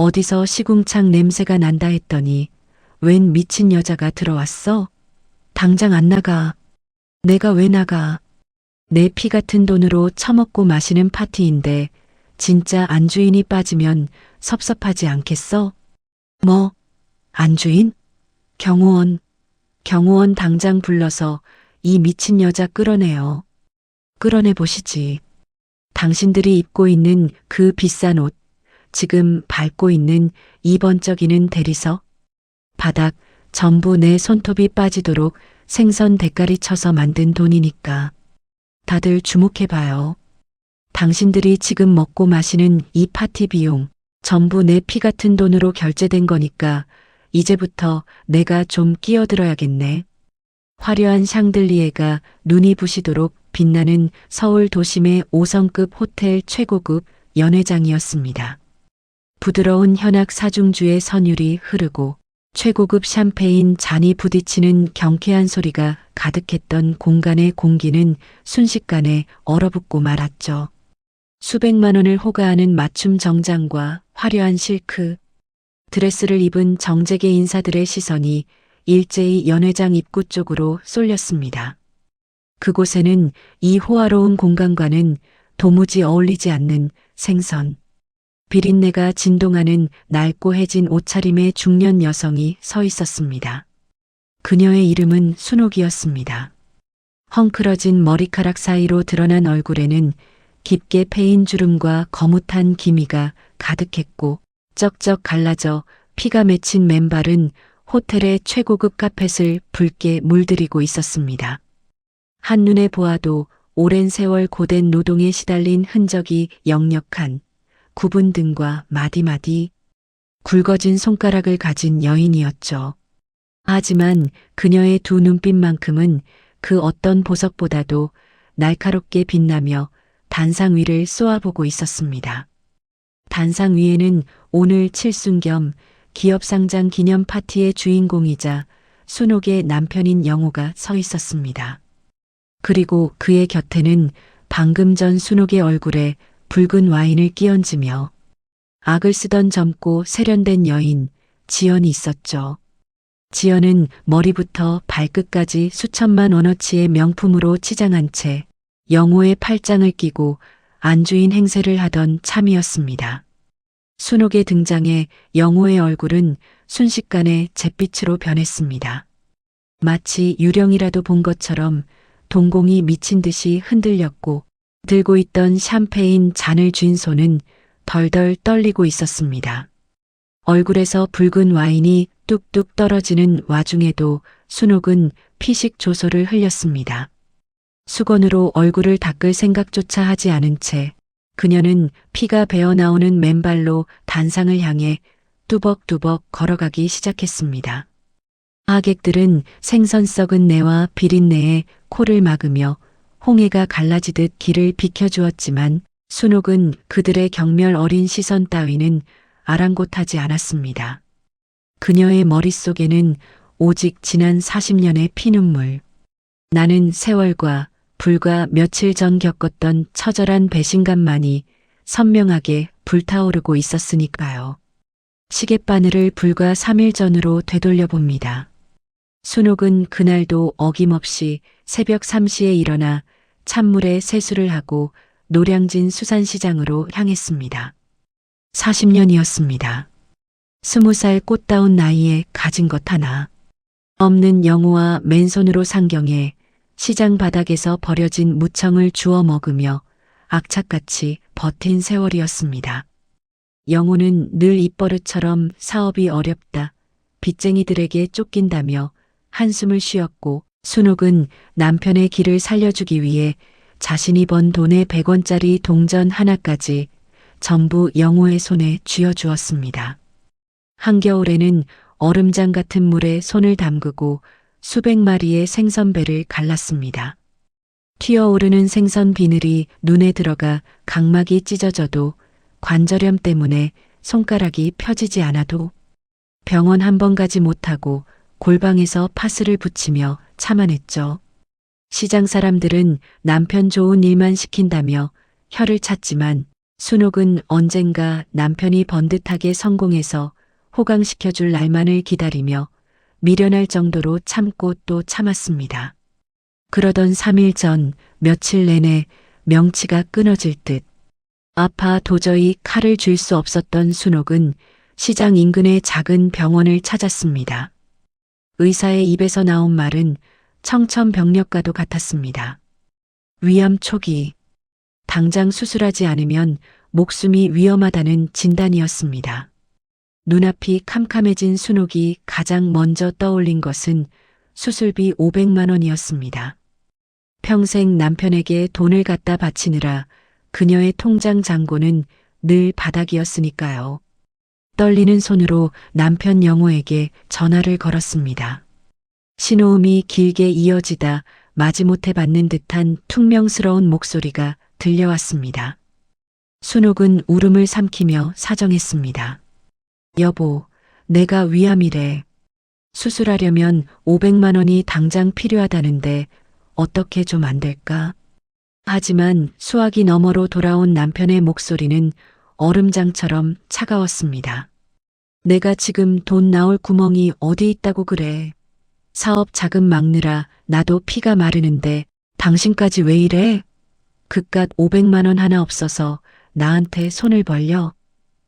어디서 시궁창 냄새가 난다 했더니 웬 미친 여자가 들어왔어? 당장 안 나가. 내가 왜 나가? 내 피 같은 돈으로 처먹고 마시는 파티인데 진짜 안주인이 빠지면 섭섭하지 않겠어? 뭐? 안주인? 경호원. 경호원 당장 불러서 이 미친 여자 끌어내요. 끌어내 보시지. 당신들이 입고 있는 그 비싼 옷, 지금 밟고 있는 이 번쩍이는 대리석, 바닥 전부 내 손톱이 빠지도록 생선 대가리 쳐서 만든 돈이니까 다들 주목해봐요. 당신들이 지금 먹고 마시는 이 파티 비용 전부 내 피 같은 돈으로 결제된 거니까 이제부터 내가 좀 끼어들어야겠네. 화려한 샹들리에가 눈이 부시도록 빛나는 서울 도심의 5성급 호텔 최고급 연회장이었습니다. 부드러운 현악 사중주의 선율이 흐르고 최고급 샴페인 잔이 부딪히는 경쾌한 소리가 가득했던 공간의 공기는 순식간에 얼어붙고 말았죠. 수백만 원을 호가하는 맞춤 정장과 화려한 실크, 드레스를 입은 정재계 인사들의 시선이 일제히 연회장 입구 쪽으로 쏠렸습니다. 그곳에는 이 호화로운 공간과는 도무지 어울리지 않는 생선, 비린내가 진동하는 낡고 해진 옷차림의 중년 여성이 서 있었습니다. 그녀의 이름은 순옥이었습니다. 헝클어진 머리카락 사이로 드러난 얼굴에는 깊게 패인 주름과 거뭇한 기미가 가득했고 쩍쩍 갈라져 피가 맺힌 맨발은 호텔의 최고급 카펫을 붉게 물들이고 있었습니다. 한눈에 보아도 오랜 세월 고된 노동에 시달린 흔적이 역력한 구분 등과 마디마디 굵어진 손가락을 가진 여인이었죠. 하지만 그녀의 두 눈빛만큼은 그 어떤 보석보다도 날카롭게 빛나며 단상 위를 쏘아보고 있었습니다. 단상 위에는 오늘 칠순 겸 기업 상장 기념 파티의 주인공이자 순옥의 남편인 영호가 서 있었습니다. 그리고 그의 곁에는 방금 전 순옥의 얼굴에 붉은 와인을 끼얹으며 악을 쓰던 젊고 세련된 여인 지연이 있었죠. 지연은 머리부터 발끝까지 수천만 원어치의 명품으로 치장한 채 영호의 팔짱을 끼고 안주인 행세를 하던 참이었습니다. 순옥의 등장에 영호의 얼굴은 순식간에 잿빛으로 변했습니다. 마치 유령이라도 본 것처럼 동공이 미친 듯이 흔들렸고 들고 있던 샴페인 잔을 쥔 손은 덜덜 떨리고 있었습니다. 얼굴에서 붉은 와인이 뚝뚝 떨어지는 와중에도 순옥은 피식 조소를 흘렸습니다. 수건으로 얼굴을 닦을 생각조차 하지 않은 채 그녀는 피가 배어나오는 맨발로 단상을 향해 뚜벅뚜벅 걸어가기 시작했습니다. 하객들은 생선 썩은 내와 비린내에 코를 막으며 홍해가 갈라지듯 길을 비켜주었지만 순옥은 그들의 경멸 어린 시선 따위는 아랑곳하지 않았습니다. 그녀의 머릿속에는 오직 지난 40년의 피눈물, 나는 세월과 불과 며칠 전 겪었던 처절한 배신감만이 선명하게 불타오르고 있었으니까요. 시계바늘을 불과 3일 전으로 되돌려 봅니다. 순옥은 그날도 어김없이 새벽 3시에 일어나 찬물에 세수를 하고 노량진 수산시장으로 향했습니다. 40년이었습니다. 20살 꽃다운 나이에 가진 것 하나 없는 영호와 맨손으로 상경해 시장 바닥에서 버려진 무청을 주워 먹으며 악착같이 버틴 세월이었습니다. 영호는 늘 입버릇처럼 사업이 어렵다, 빚쟁이들에게 쫓긴다며 한숨을 쉬었고 순옥은 남편의 길을 살려주기 위해 자신이 번 돈의 100원짜리 동전 하나까지 전부 영호의 손에 쥐어주었습니다. 한겨울에는 얼음장 같은 물에 손을 담그고 수백 마리의 생선배를 갈랐습니다. 튀어오르는 생선 비늘이 눈에 들어가 각막이 찢어져도 관절염 때문에 손가락이 펴지지 않아도 병원 한 번 가지 못하고 골방에서 파스를 붙이며 참아냈죠. 시장 사람들은 남편 좋은 일만 시킨다며 혀를 찼지만 순옥은 언젠가 남편이 번듯하게 성공해서 호강시켜줄 날만을 기다리며 미련할 정도로 참고 또 참았습니다. 그러던 3일 전 며칠 내내 명치가 끊어질 듯 아파 도저히 칼을 쥘 수 없었던 순옥은 시장 인근의 작은 병원을 찾았습니다. 의사의 입에서 나온 말은 청천벽력과도 같았습니다. 위암 초기, 당장 수술하지 않으면 목숨이 위험하다는 진단이었습니다. 눈앞이 캄캄해진 순옥이 가장 먼저 떠올린 것은 수술비 500만 원이었습니다. 평생 남편에게 돈을 갖다 바치느라 그녀의 통장 잔고는 늘 바닥이었으니까요. 떨리는 손으로 남편 영호에게 전화를 걸었습니다. 신호음이 길게 이어지다 마지못해 받는 듯한 퉁명스러운 목소리가 들려왔습니다. 순옥은 울음을 삼키며 사정했습니다. 여보, 내가 위암이래. 수술하려면 500만 원이 당장 필요하다는데 어떻게 좀 안 될까? 하지만 수화기 너머로 돌아온 남편의 목소리는 얼음장처럼 차가웠습니다. 내가 지금 돈 나올 구멍이 어디 있다고 그래. 사업 자금 막느라 나도 피가 마르는데 당신까지 왜 이래? 그깟 500만 원 하나 없어서 나한테 손을 벌려.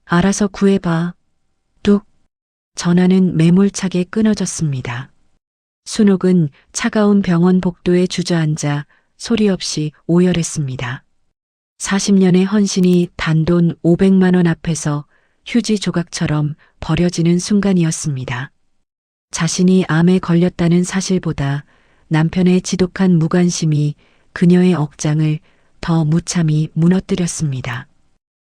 알아서 구해봐. 뚝. 전화는 매몰차게 끊어졌습니다. 순옥은 차가운 병원 복도에 주저앉아 소리 없이 오열했습니다. 40년의 헌신이 단돈 500만 원 앞에서 휴지 조각처럼 버려지는 순간이었습니다. 자신이 암에 걸렸다는 사실보다 남편의 지독한 무관심이 그녀의 억장을 더 무참히 무너뜨렸습니다.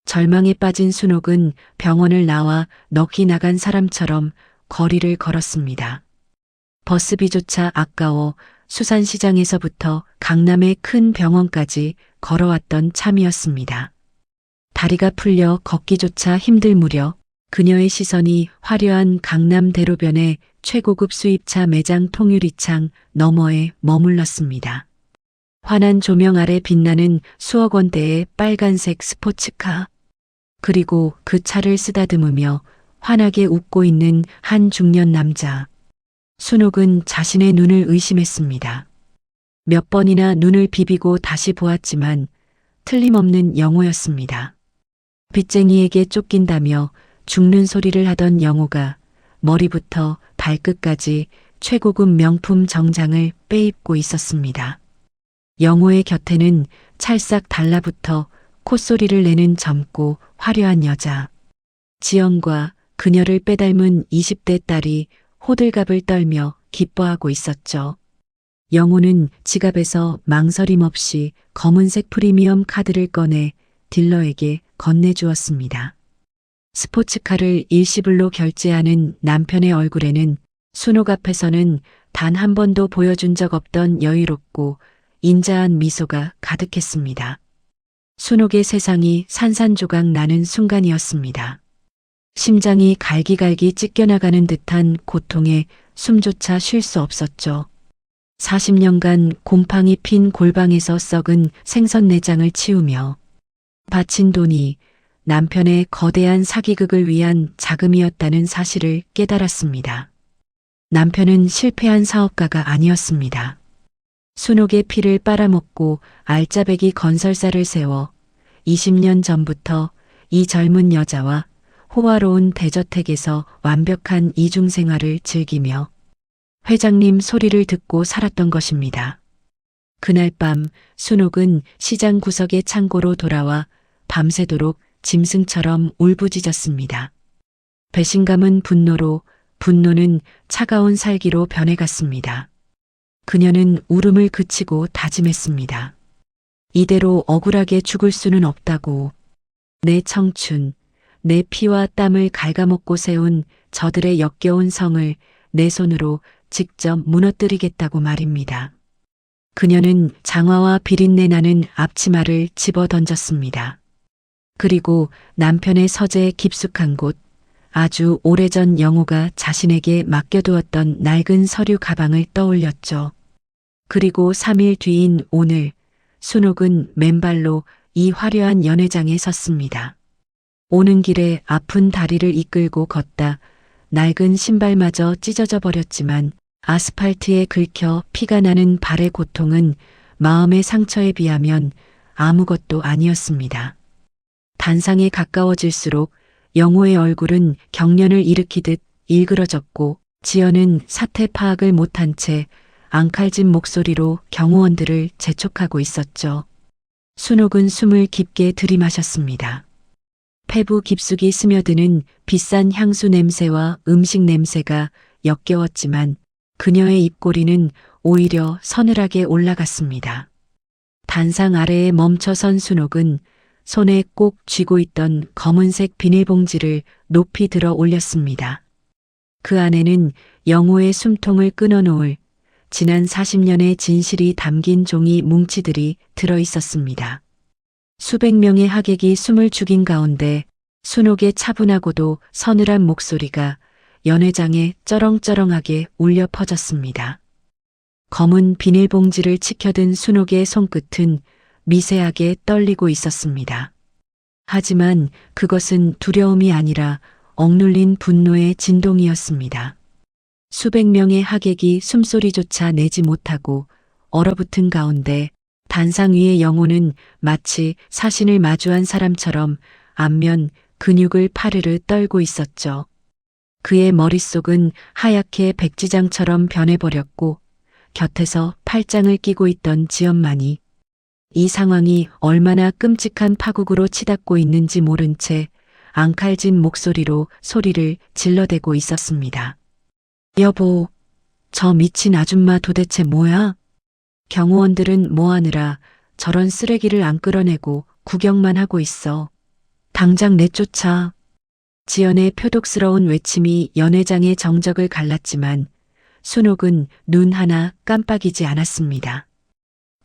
절망에 빠진 순옥은 병원을 나와 넋이 나간 사람처럼 거리를 걸었습니다. 버스비조차 아까워 수산시장에서부터 강남의 큰 병원까지 걸어왔던 참이었습니다. 다리가 풀려 걷기조차 힘들 무렵 그녀의 시선이 화려한 강남 대로변의 최고급 수입차 매장 통유리창 너머에 머물렀습니다. 환한 조명 아래 빛나는 수억 원대의 빨간색 스포츠카. 그리고 그 차를 쓰다듬으며 환하게 웃고 있는 한 중년 남자. 순옥은 자신의 눈을 의심했습니다. 몇 번이나 눈을 비비고 다시 보았지만 틀림없는 영호였습니다. 빚쟁이에게 쫓긴다며 죽는 소리를 하던 영호가 머리부터 발끝까지 최고급 명품 정장을 빼입고 있었습니다. 영호의 곁에는 찰싹 달라붙어 콧소리를 내는 젊고 화려한 여자. 지연과 그녀를 빼닮은 20대 딸이 호들갑을 떨며 기뻐하고 있었죠. 영호는 지갑에서 망설임 없이 검은색 프리미엄 카드를 꺼내 딜러에게 건네주었습니다. 스포츠카를 일시불로 결제하는 남편의 얼굴에는 순옥 앞에서는 단 한 번도 보여준 적 없던 여유롭고 인자한 미소가 가득했습니다. 순옥의 세상이 산산조각 나는 순간이었습니다. 심장이 갈기갈기 찢겨나가는 듯한 고통에 숨조차 쉴 수 없었죠. 40년간 곰팡이 핀 골방에서 썩은 생선 내장을 치우며 바친 돈이 남편의 거대한 사기극을 위한 자금이었다는 사실을 깨달았습니다. 남편은 실패한 사업가가 아니었습니다. 순옥의 피를 빨아먹고 알짜배기 건설사를 세워 20년 전부터 이 젊은 여자와 호화로운 대저택에서 완벽한 이중생활을 즐기며 회장님 소리를 듣고 살았던 것입니다. 그날 밤 순옥은 시장 구석의 창고로 돌아와 밤새도록 짐승처럼 울부짖었습니다. 배신감은 분노로, 분노는 차가운 살기로 변해갔습니다. 그녀는 울음을 그치고 다짐했습니다. 이대로 억울하게 죽을 수는 없다고. 내 청춘, 내 피와 땀을 갉아먹고 세운 저들의 역겨운 성을 내 손으로 직접 무너뜨리겠다고 말입니다. 그녀는 장화와 비린내 나는 앞치마를 집어 던졌습니다. 그리고 남편의 서재에 깊숙한 곳, 아주 오래전 영호가 자신에게 맡겨두었던 낡은 서류 가방을 떠올렸죠. 그리고 3일 뒤인 오늘, 순옥은 맨발로 이 화려한 연회장에 섰습니다. 오는 길에 아픈 다리를 이끌고 걷다 낡은 신발마저 찢어져 버렸지만 아스팔트에 긁혀 피가 나는 발의 고통은 마음의 상처에 비하면 아무것도 아니었습니다. 단상에 가까워질수록 영호의 얼굴은 경련을 일으키듯 일그러졌고 지연은 사태 파악을 못한 채 앙칼진 목소리로 경호원들을 재촉하고 있었죠. 순옥은 숨을 깊게 들이마셨습니다. 폐부 깊숙이 스며드는 비싼 향수 냄새와 음식 냄새가 역겨웠지만 그녀의 입꼬리는 오히려 서늘하게 올라갔습니다. 단상 아래에 멈춰선 순옥은 손에 꼭 쥐고 있던 검은색 비닐봉지를 높이 들어 올렸습니다. 그 안에는 영호의 숨통을 끊어놓을 지난 40년의 진실이 담긴 종이 뭉치들이 들어 있었습니다. 수백 명의 하객이 숨을 죽인 가운데 순옥의 차분하고도 서늘한 목소리가 연회장에 쩌렁쩌렁하게 울려 퍼졌습니다. 검은 비닐봉지를 치켜든 순옥의 손끝은 미세하게 떨리고 있었습니다. 하지만 그것은 두려움이 아니라 억눌린 분노의 진동이었습니다. 수백 명의 하객이 숨소리조차 내지 못하고 얼어붙은 가운데 단상 위의 영호는 마치 사신을 마주한 사람처럼 안면 근육을 파르르 떨고 있었죠. 그의 머릿속은 하얗게 백지장처럼 변해버렸고 곁에서 팔짱을 끼고 있던 지연만이 이 상황이 얼마나 끔찍한 파국으로 치닫고 있는지 모른 채 앙칼진 목소리로 소리를 질러대고 있었습니다. 여보, 저 미친 아줌마 도대체 뭐야? 경호원들은 뭐하느라 저런 쓰레기를 안 끌어내고 구경만 하고 있어. 당장 내쫓아. 지연의 표독스러운 외침이 연회장의 정적을 갈랐지만 순옥은 눈 하나 깜빡이지 않았습니다.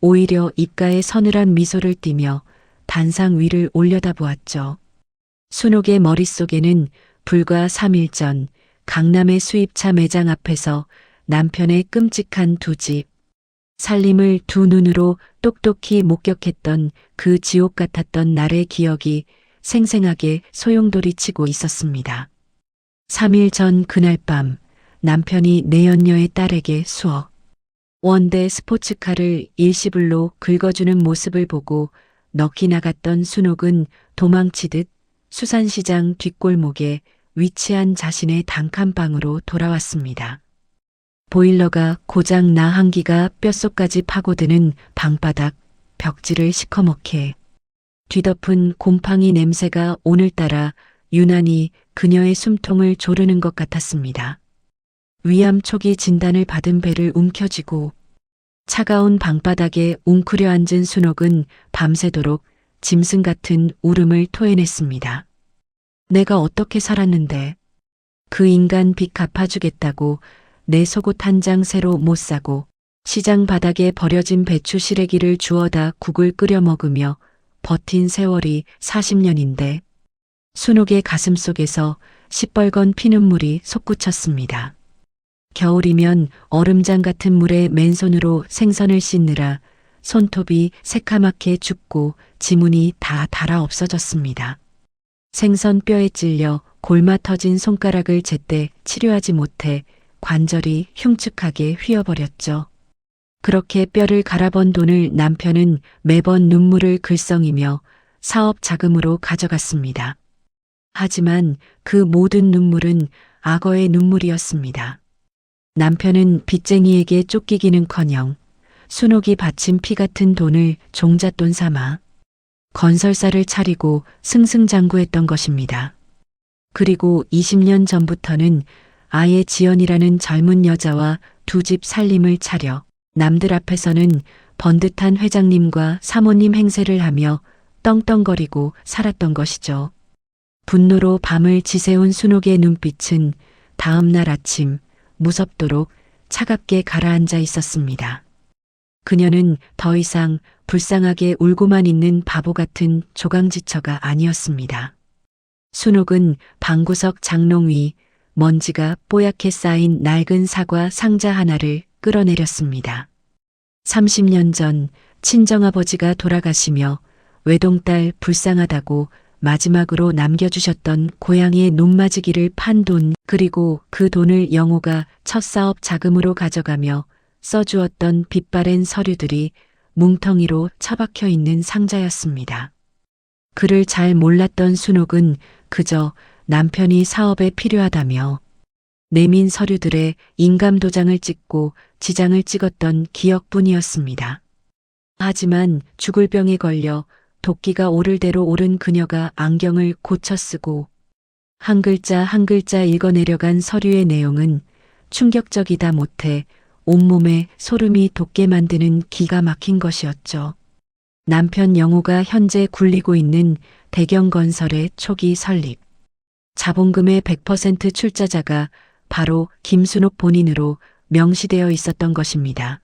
오히려 입가에 서늘한 미소를 띠며 단상 위를 올려다보았죠. 순옥의 머릿속에는 불과 3일 전 강남의 수입차 매장 앞에서 남편의 끔찍한 두 집, 살림을 두 눈으로 똑똑히 목격했던 그 지옥 같았던 날의 기억이 생생하게 소용돌이치고 있었습니다. 3일 전 그날 밤 남편이 내연녀의 딸에게 수억 원대 스포츠카를 일시불로 긁어주는 모습을 보고 넋이 나갔던 순옥은 도망치듯 수산시장 뒷골목에 위치한 자신의 단칸방으로 돌아왔습니다. 보일러가 고장 나 한기가 뼛속까지 파고드는 방바닥 벽지를 시커멓게 뒤덮은 곰팡이 냄새가 오늘따라 유난히 그녀의 숨통을 조르는 것 같았습니다. 위암 초기 진단을 받은 배를 움켜쥐고 차가운 방바닥에 웅크려 앉은 순옥은 밤새도록 짐승 같은 울음을 토해냈습니다. 내가 어떻게 살았는데 그 인간 빚 갚아주겠다고 내 속옷 한 장 새로 못 사고 시장 바닥에 버려진 배추 시래기를 주워다 국을 끓여 먹으며 버틴 세월이 40년인데 순옥의 가슴 속에서 시뻘건 피눈물이 솟구쳤습니다. 겨울이면 얼음장 같은 물에 맨손으로 생선을 씻느라 손톱이 새카맣게 죽고 지문이 다 닳아 없어졌습니다. 생선 뼈에 찔려 골마 터진 손가락을 제때 치료하지 못해 관절이 흉측하게 휘어버렸죠. 그렇게 뼈를 갈아번 돈을 남편은 매번 눈물을 글썽이며 사업 자금으로 가져갔습니다. 하지만 그 모든 눈물은 악어의 눈물이었습니다. 남편은 빚쟁이에게 쫓기기는커녕 순옥이 바친 피 같은 돈을 종잣돈 삼아 건설사를 차리고 승승장구했던 것입니다. 그리고 20년 전부터는 아예 지연이라는 젊은 여자와 두 집 살림을 차려 남들 앞에서는 번듯한 회장님과 사모님 행세를 하며 떵떵거리고 살았던 것이죠. 분노로 밤을 지새운 순옥의 눈빛은 다음 날 아침 무섭도록 차갑게 가라앉아 있었습니다. 그녀는 더 이상 불쌍하게 울고만 있는 바보 같은 조강지처가 아니었습니다. 순옥은 방구석 장롱 위 먼지가 뽀얗게 쌓인 낡은 사과 상자 하나를 끌어내렸습니다. 30년 전 친정아버지가 돌아가시며 외동딸 불쌍하다고 마지막으로 남겨주셨던 고향의 논맞이기를 판 돈, 그리고 그 돈을 영호가 첫 사업 자금으로 가져가며 써주었던 빛바랜 서류들이 뭉텅이로 처박혀 있는 상자였습니다. 그를 잘 몰랐던 순옥은 그저 남편이 사업에 필요하다며 내민 서류들에 인감 도장을 찍고 지장을 찍었던 기억뿐이었습니다. 하지만 죽을 병에 걸려 도끼가 오를 대로 오른 그녀가 안경을 고쳐 쓰고 한 글자 한 글자 읽어내려간 서류의 내용은 충격적이다 못해 온몸에 소름이 돋게 만드는 기가 막힌 것이었죠. 남편 영호가 현재 굴리고 있는 대경건설의 초기 설립. 자본금의 100% 출자자가 바로 김순옥 본인으로 명시되어 있었던 것입니다.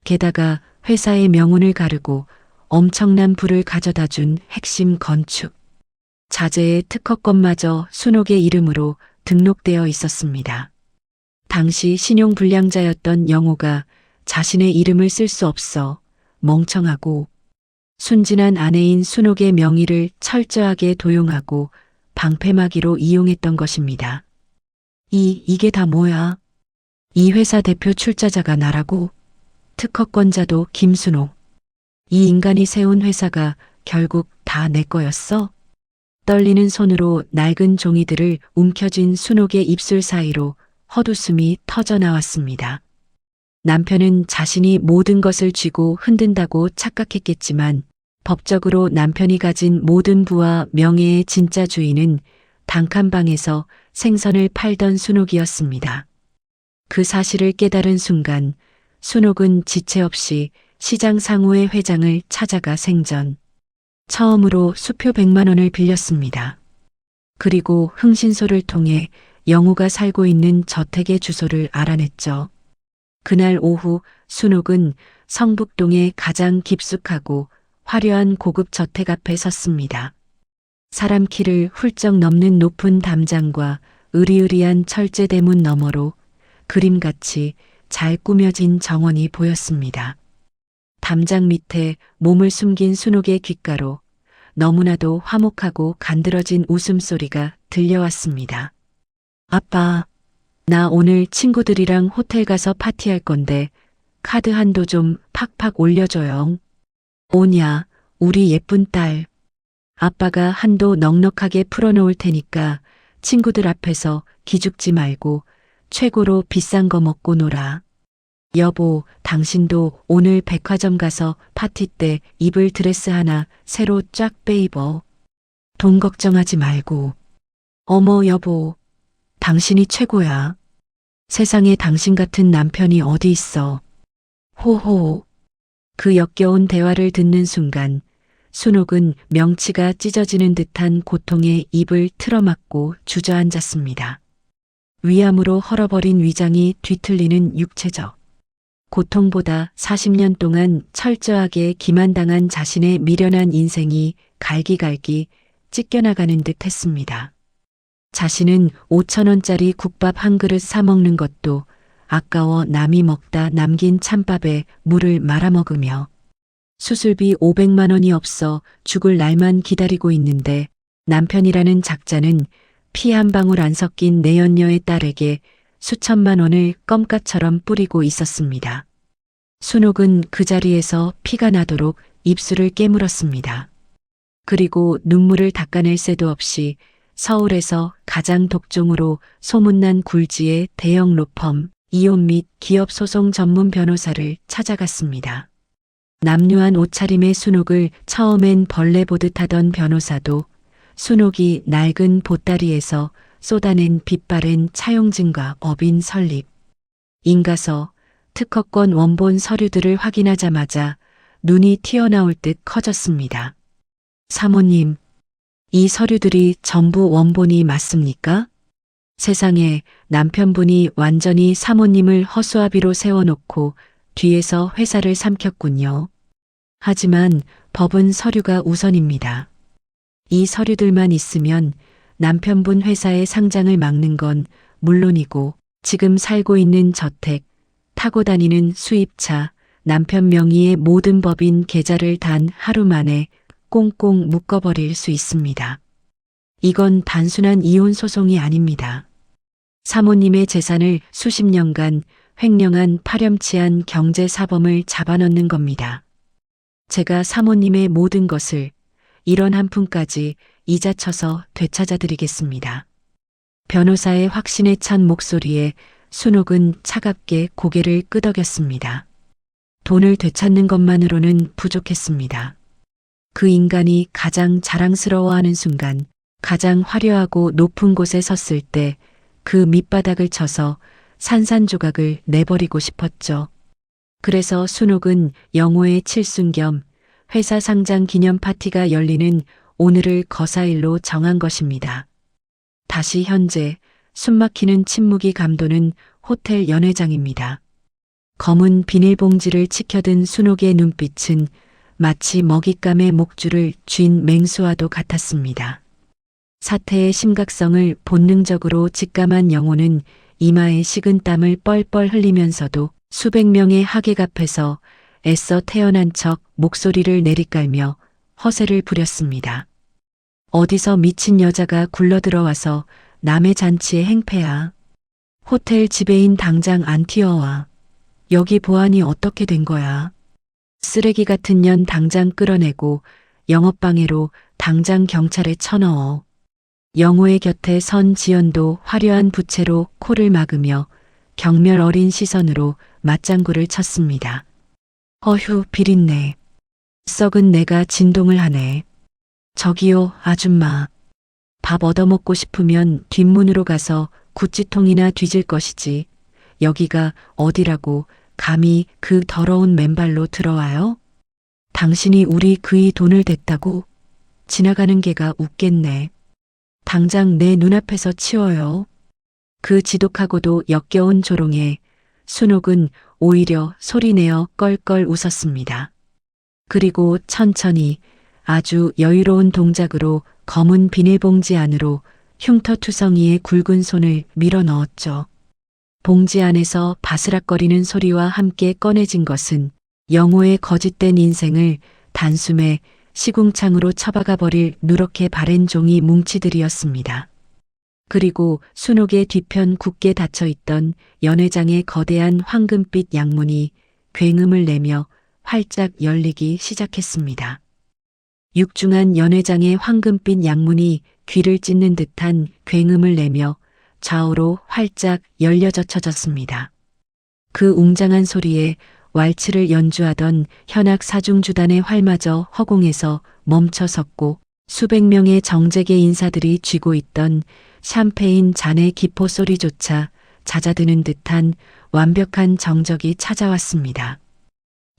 게다가 회사의 명운을 가르고 엄청난 부를 가져다 준 핵심 건축. 자재의 특허권마저 순옥의 이름으로 등록되어 있었습니다. 당시 신용불량자였던 영호가 자신의 이름을 쓸 수 없어 멍청하고 순진한 아내인 순옥의 명의를 철저하게 도용하고 방패막이로 이용했던 것입니다. 이게 다 뭐야? 이 회사 대표 출자자가 나라고? 특허권자도 김순옥. 이 인간이 세운 회사가 결국 다 내 거였어? 떨리는 손으로 낡은 종이들을 움켜쥔 순옥의 입술 사이로 헛웃음이 터져 나왔습니다. 남편은 자신이 모든 것을 쥐고 흔든다고 착각했겠지만 법적으로 남편이 가진 모든 부와 명예의 진짜 주인은 단칸방에서 생선을 팔던 순옥이었습니다. 그 사실을 깨달은 순간 순옥은 지체 없이 시장 상호의 회장을 찾아가 생전 처음으로 수표 100만 원을 빌렸습니다. 그리고 흥신소를 통해 영호가 살고 있는 저택의 주소를 알아냈죠. 그날 오후 순옥은 성북동의 가장 깊숙하고 화려한 고급 저택 앞에 섰습니다. 사람 키를 훌쩍 넘는 높은 담장과 으리으리한 철제 대문 너머로 그림같이 잘 꾸며진 정원이 보였습니다. 담장 밑에 몸을 숨긴 순옥의 귓가로 너무나도 화목하고 간드러진 웃음소리가 들려왔습니다. 아빠, 나 오늘 친구들이랑 호텔 가서 파티할 건데 카드 한도 좀 팍팍 올려줘요. 오냐, 우리 예쁜 딸. 아빠가 한도 넉넉하게 풀어놓을 테니까 친구들 앞에서 기죽지 말고 최고로 비싼 거 먹고 놀아. 여보, 당신도 오늘 백화점 가서 파티 때 입을 드레스 하나 새로 쫙 빼입어. 돈 걱정하지 말고. 어머 여보, 당신이 최고야. 세상에 당신 같은 남편이 어디 있어. 호호. 그 역겨운 대화를 듣는 순간 순옥은 명치가 찢어지는 듯한 고통에 입을 틀어막고 주저앉았습니다. 위암으로 헐어버린 위장이 뒤틀리는 육체적 고통보다 40년 동안 철저하게 기만당한 자신의 미련한 인생이 갈기갈기 찢겨나가는 듯 했습니다. 자신은 5,000원짜리 국밥 한 그릇 사 먹는 것도 아까워 남이 먹다 남긴 찬밥에 물을 말아먹으며 수술비 500만 원이 없어 죽을 날만 기다리고 있는데 남편이라는 작자는 피 한 방울 안 섞인 내연녀의 딸에게 수천만 원을 껌값처럼 뿌리고 있었습니다. 순옥은 그 자리에서 피가 나도록 입술을 깨물었습니다. 그리고 눈물을 닦아낼 새도 없이 서울에서 가장 독종으로 소문난 굴지의 대형 로펌, 이혼 및 기업 소송 전문 변호사를 찾아갔습니다. 남루한 옷차림의 순옥을 처음엔 벌레 보듯 하던 변호사도 순옥이 낡은 보따리에서 쏟아낸 빛바랜 차용증과 법인 설립, 인가서, 특허권 원본 서류들을 확인하자마자 눈이 튀어나올 듯 커졌습니다. 사모님, 이 서류들이 전부 원본이 맞습니까? 세상에, 남편분이 완전히 사모님을 허수아비로 세워놓고 뒤에서 회사를 삼켰군요. 하지만 법은 서류가 우선입니다. 이 서류들만 있으면 남편분 회사의 상장을 막는 건 물론이고 지금 살고 있는 저택, 타고 다니는 수입차, 남편 명의의 모든 법인 계좌를 단 하루 만에 꽁꽁 묶어버릴 수 있습니다. 이건 단순한 이혼 소송이 아닙니다. 사모님의 재산을 수십 년간 횡령한 파렴치한 경제사범을 잡아넣는 겁니다. 제가 사모님의 모든 것을, 이런 한 푼까지 이자 쳐서 되찾아드리겠습니다. 변호사의 확신에 찬 목소리에 순옥은 차갑게 고개를 끄덕였습니다. 돈을 되찾는 것만으로는 부족했습니다. 그 인간이 가장 자랑스러워하는 순간, 가장 화려하고 높은 곳에 섰을 때 그 밑바닥을 쳐서 산산조각을 내버리고 싶었죠. 그래서 순옥은 영호의 칠순 겸 회사 상장 기념 파티가 열리는 오늘을 거사일로 정한 것입니다. 다시 현재 숨막히는 침묵이 감도는 호텔 연회장입니다. 검은 비닐봉지를 치켜든 순옥의 눈빛은 마치 먹잇감의 목줄을 쥔 맹수와도 같았습니다. 사태의 심각성을 본능적으로 직감한 영호는 이마에 식은 땀을 뻘뻘 흘리면서도 수백 명의 하객 앞에서 애써 태어난 척 목소리를 내리깔며 허세를 부렸습니다. 어디서 미친 여자가 굴러들어와서 남의 잔치에 행패야. 호텔 지배인 당장 안 튀어와. 여기 보안이 어떻게 된 거야. 쓰레기 같은 년 당장 끌어내고 영업방해로 당장 경찰에 쳐넣어. 영호의 곁에 선 지연도 화려한 부채로 코를 막으며 경멸 어린 시선으로 맞장구를 쳤습니다. 어휴 비린내. 썩은 내가 진동을 하네. 저기요 아줌마. 밥 얻어먹고 싶으면 뒷문으로 가서 구찌통이나 뒤질 것이지. 여기가 어디라고 감히 그 더러운 맨발로 들어와요? 당신이 우리 그이 돈을 댔다고? 지나가는 개가 웃겠네. 당장 내 눈앞에서 치워요. 그 지독하고도 역겨운 조롱에 순옥은 오히려 소리내어 껄껄 웃었습니다. 그리고 천천히 아주 여유로운 동작으로 검은 비닐봉지 안으로 흉터투성이의 굵은 손을 밀어 넣었죠. 봉지 안에서 바스락거리는 소리와 함께 꺼내진 것은 영호의 거짓된 인생을 단숨에 시궁창으로 처박아 버릴 누렇게 바랜 종이 뭉치들이었습니다. 그리고 순옥의 뒤편 굳게 닫혀있던 연회장의 거대한 황금빛 양문이 굉음을 내며 활짝 열리기 시작했습니다. 육중한 연회장의 황금빛 양문이 귀를 찢는 듯한 굉음을 내며 좌우로 활짝 열려 젖혀졌습니다. 그 웅장한 소리에 왈츠를 연주하던 현악 사중주단의 활마저 허공에서 멈춰섰고 수백 명의 정재계 인사들이 쥐고 있던 샴페인 잔의 기포 소리조차 잦아드는 듯한 완벽한 정적이 찾아왔습니다.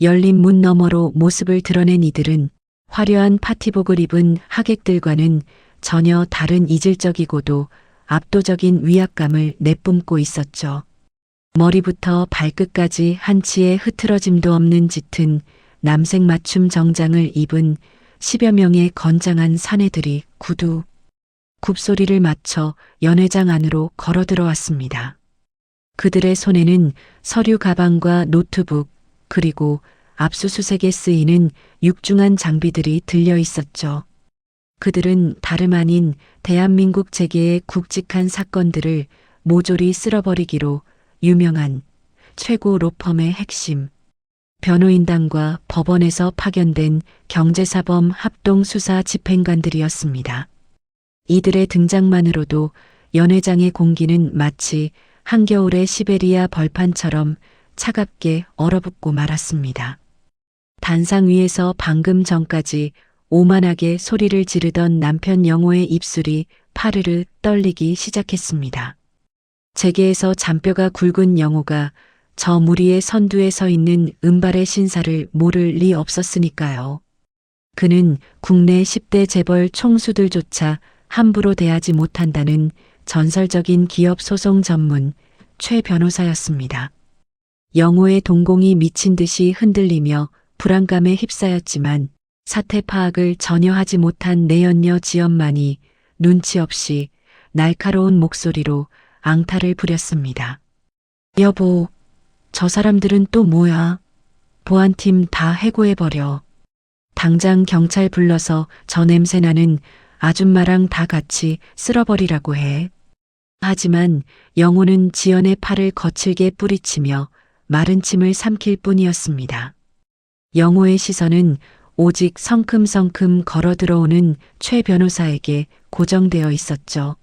열린 문 너머로 모습을 드러낸 이들은 화려한 파티복을 입은 하객들과는 전혀 다른 이질적이고도 압도적인 위압감을 내뿜고 있었죠. 머리부터 발끝까지 한치의 흐트러짐도 없는 짙은 남색 맞춤 정장을 입은 10여 명의 건장한 사내들이 구두, 굽소리를 맞춰 연회장 안으로 걸어 들어왔습니다. 그들의 손에는 서류 가방과 노트북, 그리고 압수수색에 쓰이는 육중한 장비들이 들려 있었죠. 그들은 다름 아닌 대한민국 재계의 굵직한 사건들을 모조리 쓸어버리기로 유명한 최고 로펌의 핵심, 변호인단과 법원에서 파견된 경제사범 합동수사 집행관들이었습니다. 이들의 등장만으로도 연회장의 공기는 마치 한겨울의 시베리아 벌판처럼 차갑게 얼어붙고 말았습니다. 단상 위에서 방금 전까지 오만하게 소리를 지르던 남편 영호의 입술이 파르르 떨리기 시작했습니다. 재계에서 잔뼈가 굵은 영호가 저 무리의 선두에 서 있는 은발의 신사를 모를 리 없었으니까요. 그는 국내 10대 재벌 총수들조차 함부로 대하지 못한다는 전설적인 기업 소송 전문 최 변호사였습니다. 영호의 동공이 미친 듯이 흔들리며 불안감에 휩싸였지만 사태 파악을 전혀 하지 못한 내연녀 지연만이 눈치 없이 날카로운 목소리로 앙탈을 부렸습니다. 여보, 저 사람들은 또 뭐야? 보안팀 다 해고해버려. 당장 경찰 불러서 저 냄새나는 아줌마랑 다 같이 쓸어버리라고 해. 하지만 영호는 지연의 팔을 거칠게 뿌리치며 마른 침을 삼킬 뿐이었습니다. 영호의 시선은 오직 성큼성큼 걸어 들어오는 최 변호사에게 고정되어 있었죠.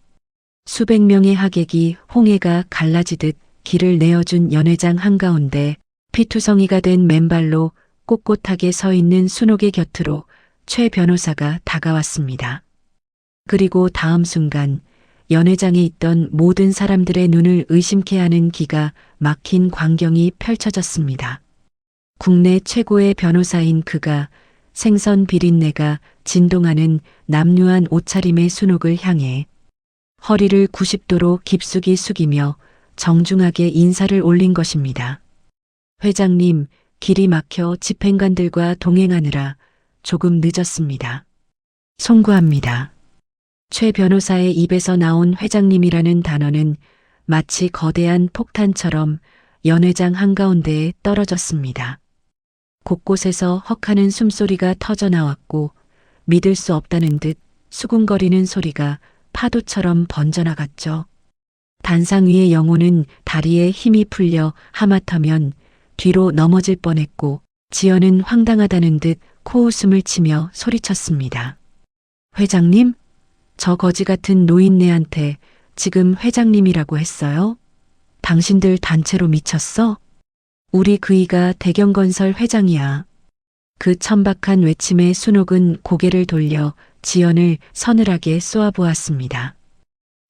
수백 명의 하객이 홍해가 갈라지듯 길을 내어준 연회장 한가운데 피투성이가 된 맨발로 꼿꼿하게 서 있는 순옥의 곁으로 최 변호사가 다가왔습니다. 그리고 다음 순간 연회장에 있던 모든 사람들의 눈을 의심케 하는 기가 막힌 광경이 펼쳐졌습니다. 국내 최고의 변호사인 그가 생선 비린내가 진동하는 남루한 옷차림의 순옥을 향해 허리를 90도로 깊숙이 숙이며 정중하게 인사를 올린 것입니다. 회장님, 길이 막혀 집행관들과 동행하느라 조금 늦었습니다. 송구합니다. 최 변호사의 입에서 나온 회장님이라는 단어는 마치 거대한 폭탄처럼 연회장 한가운데에 떨어졌습니다. 곳곳에서 헉하는 숨소리가 터져 나왔고 믿을 수 없다는 듯 수군거리는 소리가 파도처럼 번져나갔죠. 단상 위의 영호는 다리에 힘이 풀려 하마터면 뒤로 넘어질 뻔했고 지연은 황당하다는 듯 코웃음을 치며 소리쳤습니다. 회장님? 저 거지 같은 노인네한테 지금 회장님이라고 했어요? 당신들 단체로 미쳤어? 우리 그이가 대경건설 회장이야. 그 천박한 외침에 순옥은 고개를 돌려 지연을 서늘하게 쏘아보았습니다.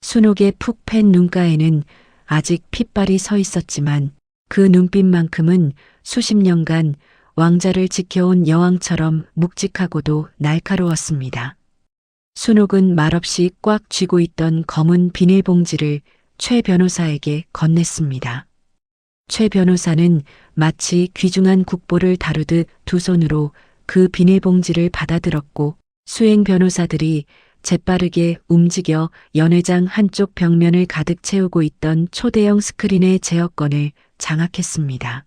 순옥의 푹 팬 눈가에는 아직 핏발이 서 있었지만 그 눈빛만큼은 수십 년간 왕자를 지켜온 여왕처럼 묵직하고도 날카로웠습니다. 순옥은 말없이 꽉 쥐고 있던 검은 비닐봉지를 최 변호사에게 건넸습니다. 최 변호사는 마치 귀중한 국보를 다루듯 두 손으로 그 비닐봉지를 받아들었고 수행 변호사들이 재빠르게 움직여 연회장 한쪽 벽면을 가득 채우고 있던 초대형 스크린의 제어권을 장악했습니다.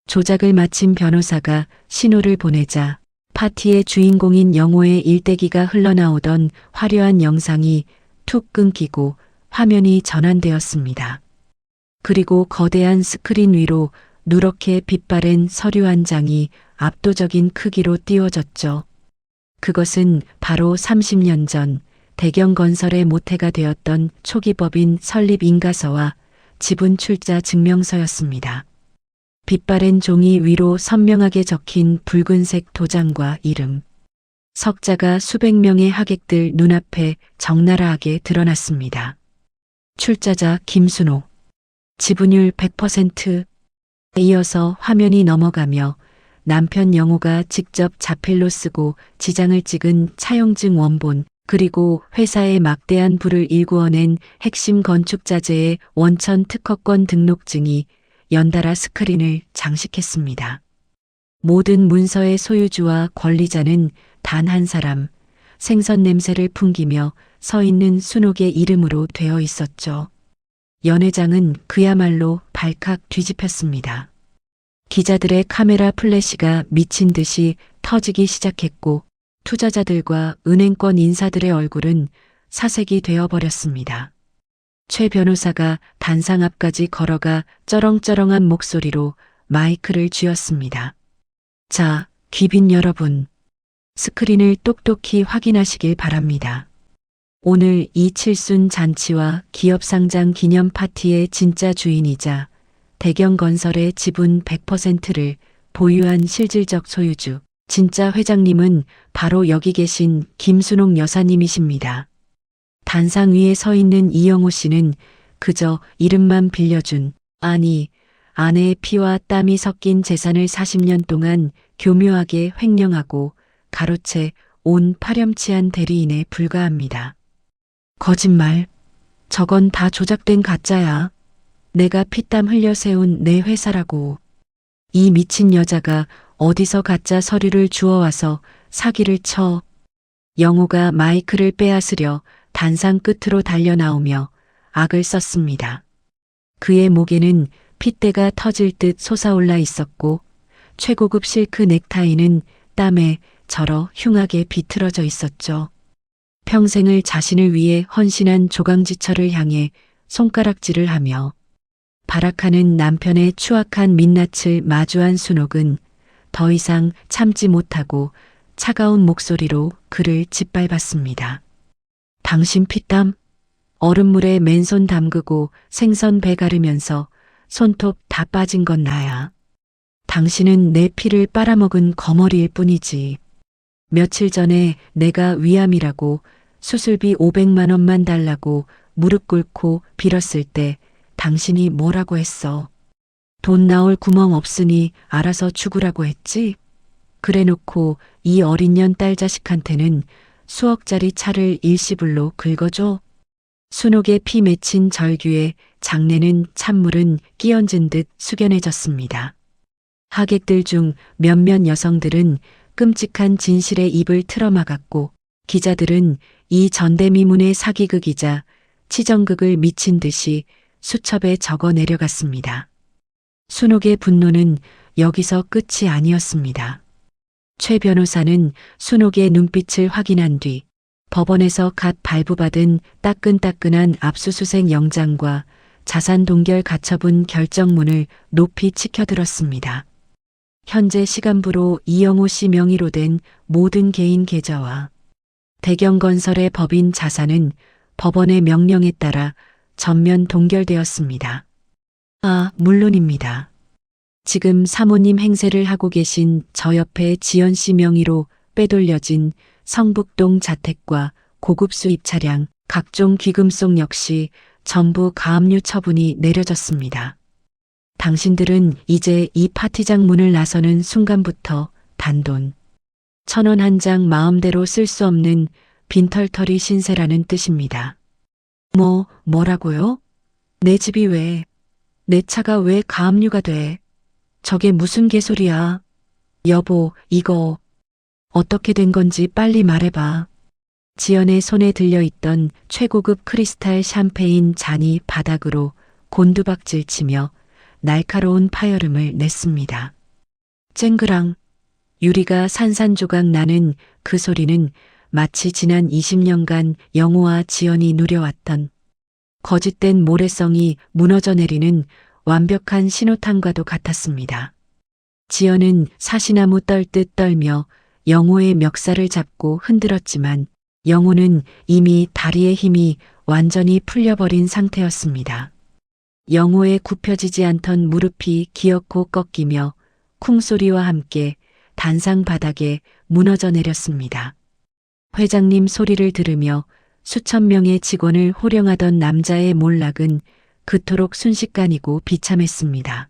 조작을 마친 변호사가 신호를 보내자 파티의 주인공인 영호의 일대기가 흘러나오던 화려한 영상이 툭 끊기고 화면이 전환되었습니다. 그리고 거대한 스크린 위로 누렇게 빛바랜 서류 한 장이 압도적인 크기로 띄워졌죠. 그것은 바로 30년 전 대경건설의 모태가 되었던 초기 법인 설립 인가서와 지분 출자 증명서였습니다. 빛바랜 종이 위로 선명하게 적힌 붉은색 도장과 이름. 석자가 수백 명의 하객들 눈앞에 적나라하게 드러났습니다. 출자자 김순옥. 지분율 100%. 이어서 화면이 넘어가며 남편 영호가 직접 자필로 쓰고 지장을 찍은 차용증 원본 그리고 회사의 막대한 부를 일구어낸 핵심 건축자재의 원천 특허권 등록증이 연달아 스크린을 장식했습니다. 모든 문서의 소유주와 권리자는 단 한 사람, 생선 냄새를 풍기며 서 있는 순옥의 이름으로 되어 있었죠. 연회장은 그야말로 발칵 뒤집혔습니다. 기자들의 카메라 플래시가 미친 듯이 터지기 시작했고 투자자들과 은행권 인사들의 얼굴은 사색이 되어버렸습니다. 최 변호사가 단상 앞까지 걸어가 쩌렁쩌렁한 목소리로 마이크를 쥐었습니다. 자, 귀빈 여러분. 스크린을 똑똑히 확인하시길 바랍니다. 오늘 이칠순 잔치와 기업 상장 기념 파티의 진짜 주인이자 대경건설의 지분 100%를 보유한 실질적 소유주, 진짜 회장님은 바로 여기 계신 김순옥 여사님이십니다. 단상 위에 서 있는 이영호 씨는 그저 이름만 빌려준, 아니, 아내의 피와 땀이 섞인 재산을 40년 동안 교묘하게 횡령하고 가로채 온 파렴치한 대리인에 불과합니다. 거짓말. 저건 다 조작된 가짜야. 내가 피땀 흘려 세운 내 회사라고. 이 미친 여자가 어디서 가짜 서류를 주워와서 사기를 쳐. 영호가 마이크를 빼앗으려 단상 끝으로 달려나오며 악을 썼습니다. 그의 목에는 핏대가 터질 듯 솟아올라 있었고 최고급 실크 넥타이는 땀에 절어 흉하게 비틀어져 있었죠. 평생을 자신을 위해 헌신한 조강지처를 향해 손가락질을 하며 발악하는 남편의 추악한 민낯을 마주한 순옥은 더 이상 참지 못하고 차가운 목소리로 그를 짓밟았습니다. 당신 피땀? 얼음물에 맨손 담그고 생선 배 가르면서 손톱 다 빠진 건 나야. 당신은 내 피를 빨아먹은 거머리일 뿐이지. 며칠 전에 내가 위암이라고 수술비 500만 원만 달라고 무릎 꿇고 빌었을 때 당신이 뭐라고 했어? 돈 나올 구멍 없으니 알아서 죽으라고 했지? 그래놓고 이 어린 년 딸 자식한테는 수억짜리 차를 일시불로 긁어줘? 순옥의 피 맺힌 절규에 장내는 찬물은 끼얹은 듯 숙연해졌습니다. 하객들 중 몇몇 여성들은 끔찍한 진실의 입을 틀어막았고 기자들은 이 전대미문의 사기극이자 치정극을 미친 듯이 수첩에 적어 내려갔습니다. 순옥의 분노는 여기서 끝이 아니었습니다. 최 변호사는 순옥의 눈빛을 확인한 뒤 법원에서 갓 발부받은 따끈따끈한 압수수색 영장과 자산 동결 가처분 결정문을 높이 치켜들었습니다. 현재 시간부로 이영호 씨 명의로 된 모든 개인 계좌와 대경건설의 법인 자산은 법원의 명령에 따라 전면 동결되었습니다. 아, 물론입니다. 지금 사모님 행세를 하고 계신 저 옆에 지연 씨 명의로 빼돌려진 성북동 자택과 고급 수입 차량, 각종 귀금속 역시 전부 가압류 처분이 내려졌습니다. 당신들은 이제 이 파티장 문을 나서는 순간부터 단돈 1,000원 한 장 마음대로 쓸 수 없는 빈털터리 신세라는 뜻입니다. 뭐라고요? 내 집이 왜, 내 차가 왜 가압류가 돼? 저게 무슨 개소리야? 여보, 이거 어떻게 된 건지 빨리 말해봐. 지연의 손에 들려있던 최고급 크리스탈 샴페인 잔이 바닥으로 곤두박질 치며 날카로운 파열음을 냈습니다. 쨍그랑 유리가 산산조각 나는 그 소리는 마치 지난 20년간 영호와 지연이 누려왔던 거짓된 모래성이 무너져 내리는 완벽한 신호탄과도 같았습니다. 지연은 사시나무 떨듯 떨며 영호의 멱살을 잡고 흔들었지만 영호는 이미 다리의 힘이 완전히 풀려버린 상태였습니다. 영호의 굽혀지지 않던 무릎이 기어코 꺾이며 쿵소리와 함께 단상 바닥에 무너져 내렸습니다. 회장님 소리를 들으며 수천 명의 직원을 호령하던 남자의 몰락은 그토록 순식간이고 비참했습니다.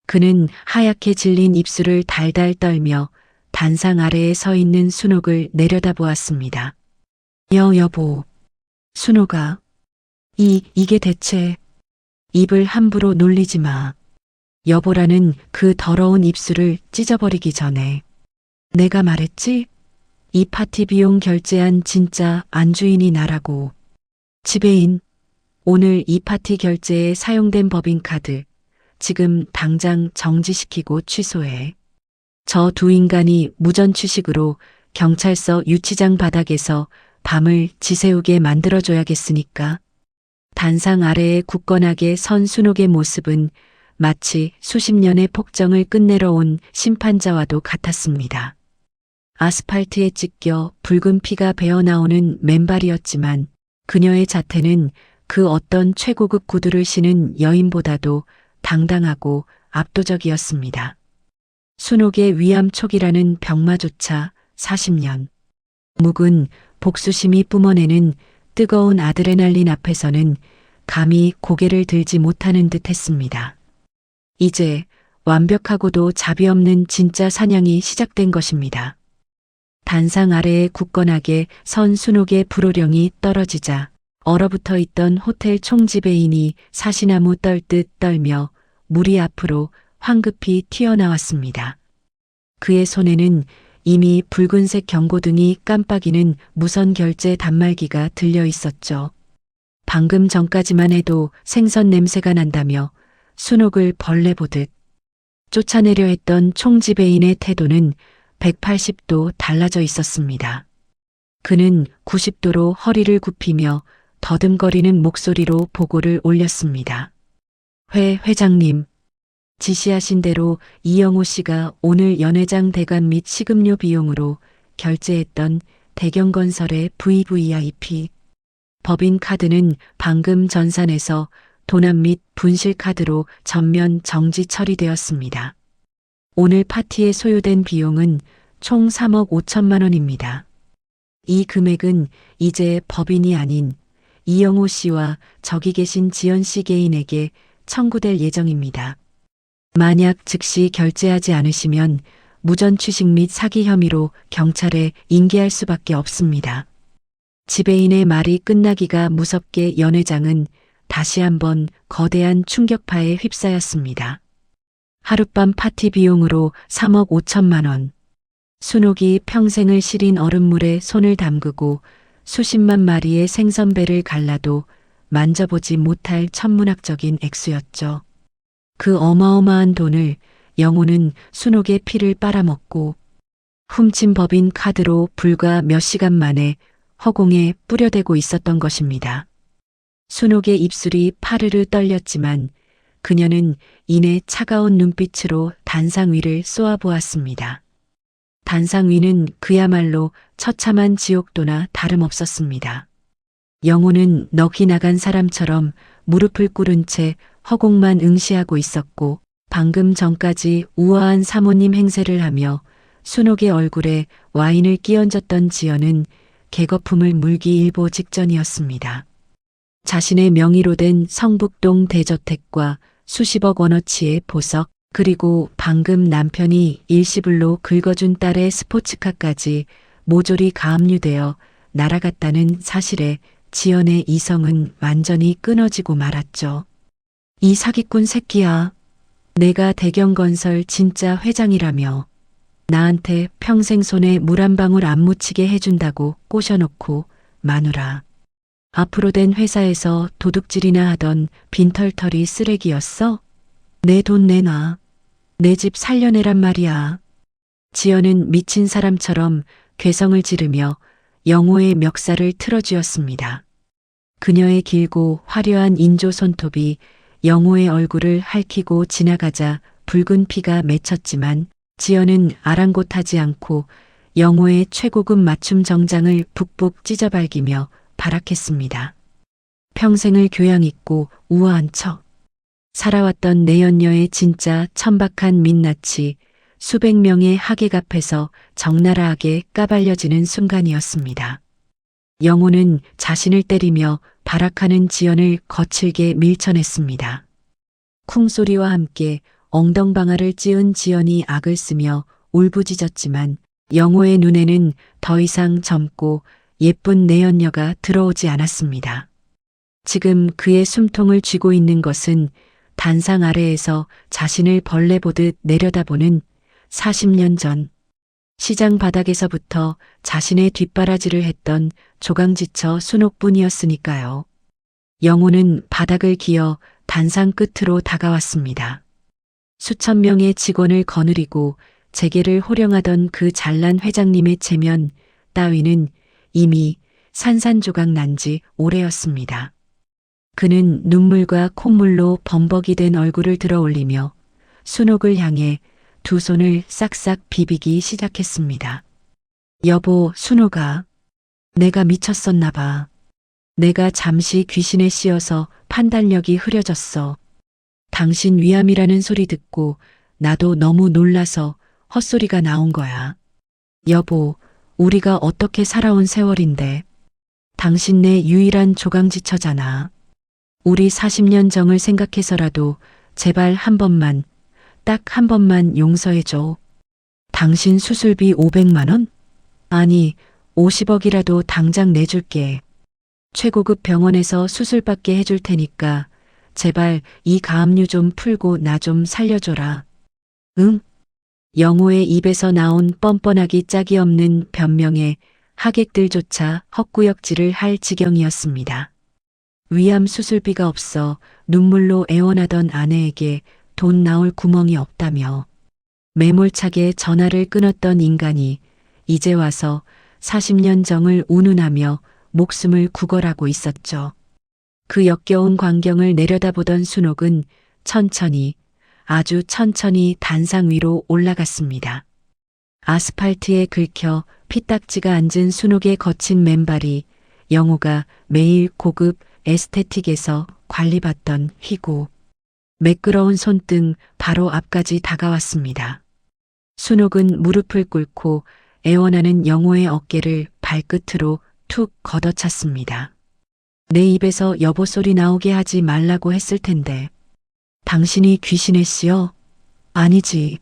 그는 하얗게 질린 입술을 달달 떨며 단상 아래에 서 있는 순옥을 내려다보았습니다. 여보. 순옥아. 이게 대체. 입을 함부로 놀리지 마. 여보라는 그 더러운 입술을 찢어버리기 전에. 내가 말했지? 이 파티 비용 결제한 진짜 안주인이 나라고. 지배인. 오늘 이 파티 결제에 사용된 법인카드 지금 당장 정지시키고 취소해. 저 두 인간이 무전 취식으로 경찰서 유치장 바닥에서 밤을 지새우게 만들어줘야겠으니까. 단상 아래에 굳건하게 선 순옥의 모습은 마치 수십 년의 폭정을 끝내러 온 심판자와도 같았습니다. 아스팔트에 찢겨 붉은 피가 배어나오는 맨발이었지만 그녀의 자태는 그 어떤 최고급 구두를 신은 여인보다도 당당하고 압도적이었습니다. 순옥의 위암 촉이라는 병마조차 40년 묵은 복수심이 뿜어내는 뜨거운 아드레날린 앞에서는 감히 고개를 들지 못하는 듯 했습니다. 이제 완벽하고도 자비 없는 진짜 사냥이 시작된 것입니다. 단상 아래에 굳건하게 선 순옥의 불호령이 떨어지자 얼어붙어 있던 호텔 총지배인이 사시나무 떨듯 떨며 무리 앞으로 황급히 튀어나왔습니다. 그의 손에는 이미 붉은색 경고등이 깜빡이는 무선 결제 단말기가 들려 있었죠. 방금 전까지만 해도 생선 냄새가 난다며 순옥을 벌레 보듯 쫓아내려 했던 총지배인의 태도는 180도 달라져 있었습니다. 그는 90도로 허리를 굽히며 더듬거리는 목소리로 보고를 올렸습니다. 회장님, 지시하신 대로 이영호 씨가 오늘 연회장 대관 및 식음료 비용으로 결제했던 대경건설의 VVIP 법인 카드는 방금 전산에서 도납 및 분실 카드로 전면 정지 처리되었습니다. 오늘 파티에 소요된 비용은 총 3억 5천만 원입니다. 이 금액은 이제 법인이 아닌 이영호 씨와 저기 계신 지연 씨 개인에게 청구될 예정입니다. 만약 즉시 결제하지 않으시면 무전 취식 및 사기 혐의로 경찰에 인계할 수밖에 없습니다. 지배인의 말이 끝나기가 무섭게 연 회장은 다시 한번 거대한 충격파에 휩싸였습니다. 하룻밤 파티 비용으로 3억 5천만 원. 순옥이 평생을 시린 얼음물에 손을 담그고 수십만 마리의 생선배를 갈라도 만져보지 못할 천문학적인 액수였죠. 그 어마어마한 돈을 영호는 순옥의 피를 빨아먹고 훔친 법인 카드로 불과 몇 시간 만에 허공에 뿌려대고 있었던 것입니다. 순옥의 입술이 파르르 떨렸지만 그녀는 이내 차가운 눈빛으로 단상 위를 쏘아보았습니다. 단상 위는 그야말로 처참한 지옥도나 다름없었습니다. 영호는 넋이 나간 사람처럼 무릎을 꿇은 채 허공만 응시하고 있었고 방금 전까지 우아한 사모님 행세를 하며 순옥의 얼굴에 와인을 끼얹었던 지연은 개거품을 물기 일보 직전이었습니다. 자신의 명의로 된 성북동 대저택과 수십억 원어치의 보석, 그리고 방금 남편이 일시불로 긁어준 딸의 스포츠카까지 모조리 가압류되어 날아갔다는 사실에 지연의 이성은 완전히 끊어지고 말았죠. 이 사기꾼 새끼야. 내가 대경건설 진짜 회장이라며 나한테 평생 손에 물 한 방울 안 묻히게 해준다고 꼬셔놓고 마누라. 앞으로 된 회사에서 도둑질이나 하던 빈털터리 쓰레기였어? 내 돈 내놔. 내 집 살려내란 말이야. 지연은 미친 사람처럼 괴성을 지르며 영호의 멱살을 틀어쥐었습니다. 그녀의 길고 화려한 인조 손톱이 영호의 얼굴을 핥히고 지나가자 붉은 피가 맺혔지만 지연은 아랑곳하지 않고 영호의 최고급 맞춤 정장을 북북 찢어발기며 발악했습니다. 평생을 교양 있고 우아한 척. 살아왔던 내연녀의 진짜 천박한 민낯이 수백 명의 하객 앞에서 적나라하게 까발려지는 순간이었습니다. 영호는 자신을 때리며 발악하는 지연을 거칠게 밀쳐냈습니다. 쿵소리와 함께 엉덩방아를 찧은 지연이 악을 쓰며 울부짖었지만 영호의 눈에는 더 이상 젊고 예쁜 내연녀가 들어오지 않았습니다. 지금 그의 숨통을 쥐고 있는 것은 단상 아래에서 자신을 벌레 보듯 내려다보는 40년 전 시장 바닥에서부터 자신의 뒷바라지를 했던 조강지처 순옥뿐이었으니까요. 영호는 바닥을 기어 단상 끝으로 다가왔습니다. 수천 명의 직원을 거느리고 재계를 호령하던 그 잘난 회장님의 체면 따위는 이미 산산조각 난 지 오래였습니다. 그는 눈물과 콧물로 범벅이 된 얼굴을 들어 올리며 순옥을 향해 두 손을 싹싹 비비기 시작했습니다. 여보, 순옥아. 내가 미쳤었나 봐. 내가 잠시 귀신에 씌어서 판단력이 흐려졌어. 당신 위암이라는 소리 듣고 나도 너무 놀라서 헛소리가 나온 거야. 여보, 우리가 어떻게 살아온 세월인데. 당신 내 유일한 조강지처잖아. 우리 40년 정을 생각해서라도 제발 한 번만, 딱 한 번만 용서해줘. 당신 수술비 500만 원? 아니, 50억이라도 당장 내줄게. 최고급 병원에서 수술받게 해줄 테니까 제발 이 가압류 좀 풀고 나 좀 살려줘라. 응? 영호의 입에서 나온 뻔뻔하기 짝이 없는 변명에 하객들조차 헛구역질을 할 지경이었습니다. 위암 수술비가 없어 눈물로 애원하던 아내에게 돈 나올 구멍이 없다며 매몰차게 전화를 끊었던 인간이 이제 와서 40년 정을 운운하며 목숨을 구걸하고 있었죠. 그 역겨운 광경을 내려다보던 순옥은 천천히, 아주 천천히 단상 위로 올라갔습니다. 아스팔트에 긁혀 피딱지가 앉은 순옥의 거친 맨발이 영호가 매일 고급 에스테틱에서 관리받던 희고, 매끄러운 손등 바로 앞까지 다가왔습니다. 순옥은 무릎을 꿇고 애원하는 영호의 어깨를 발끝으로 툭 걷어찼습니다. 내 입에서 여보 소리 나오게 하지 말라고 했을 텐데. 당신이 귀신의 씨요? 아니지.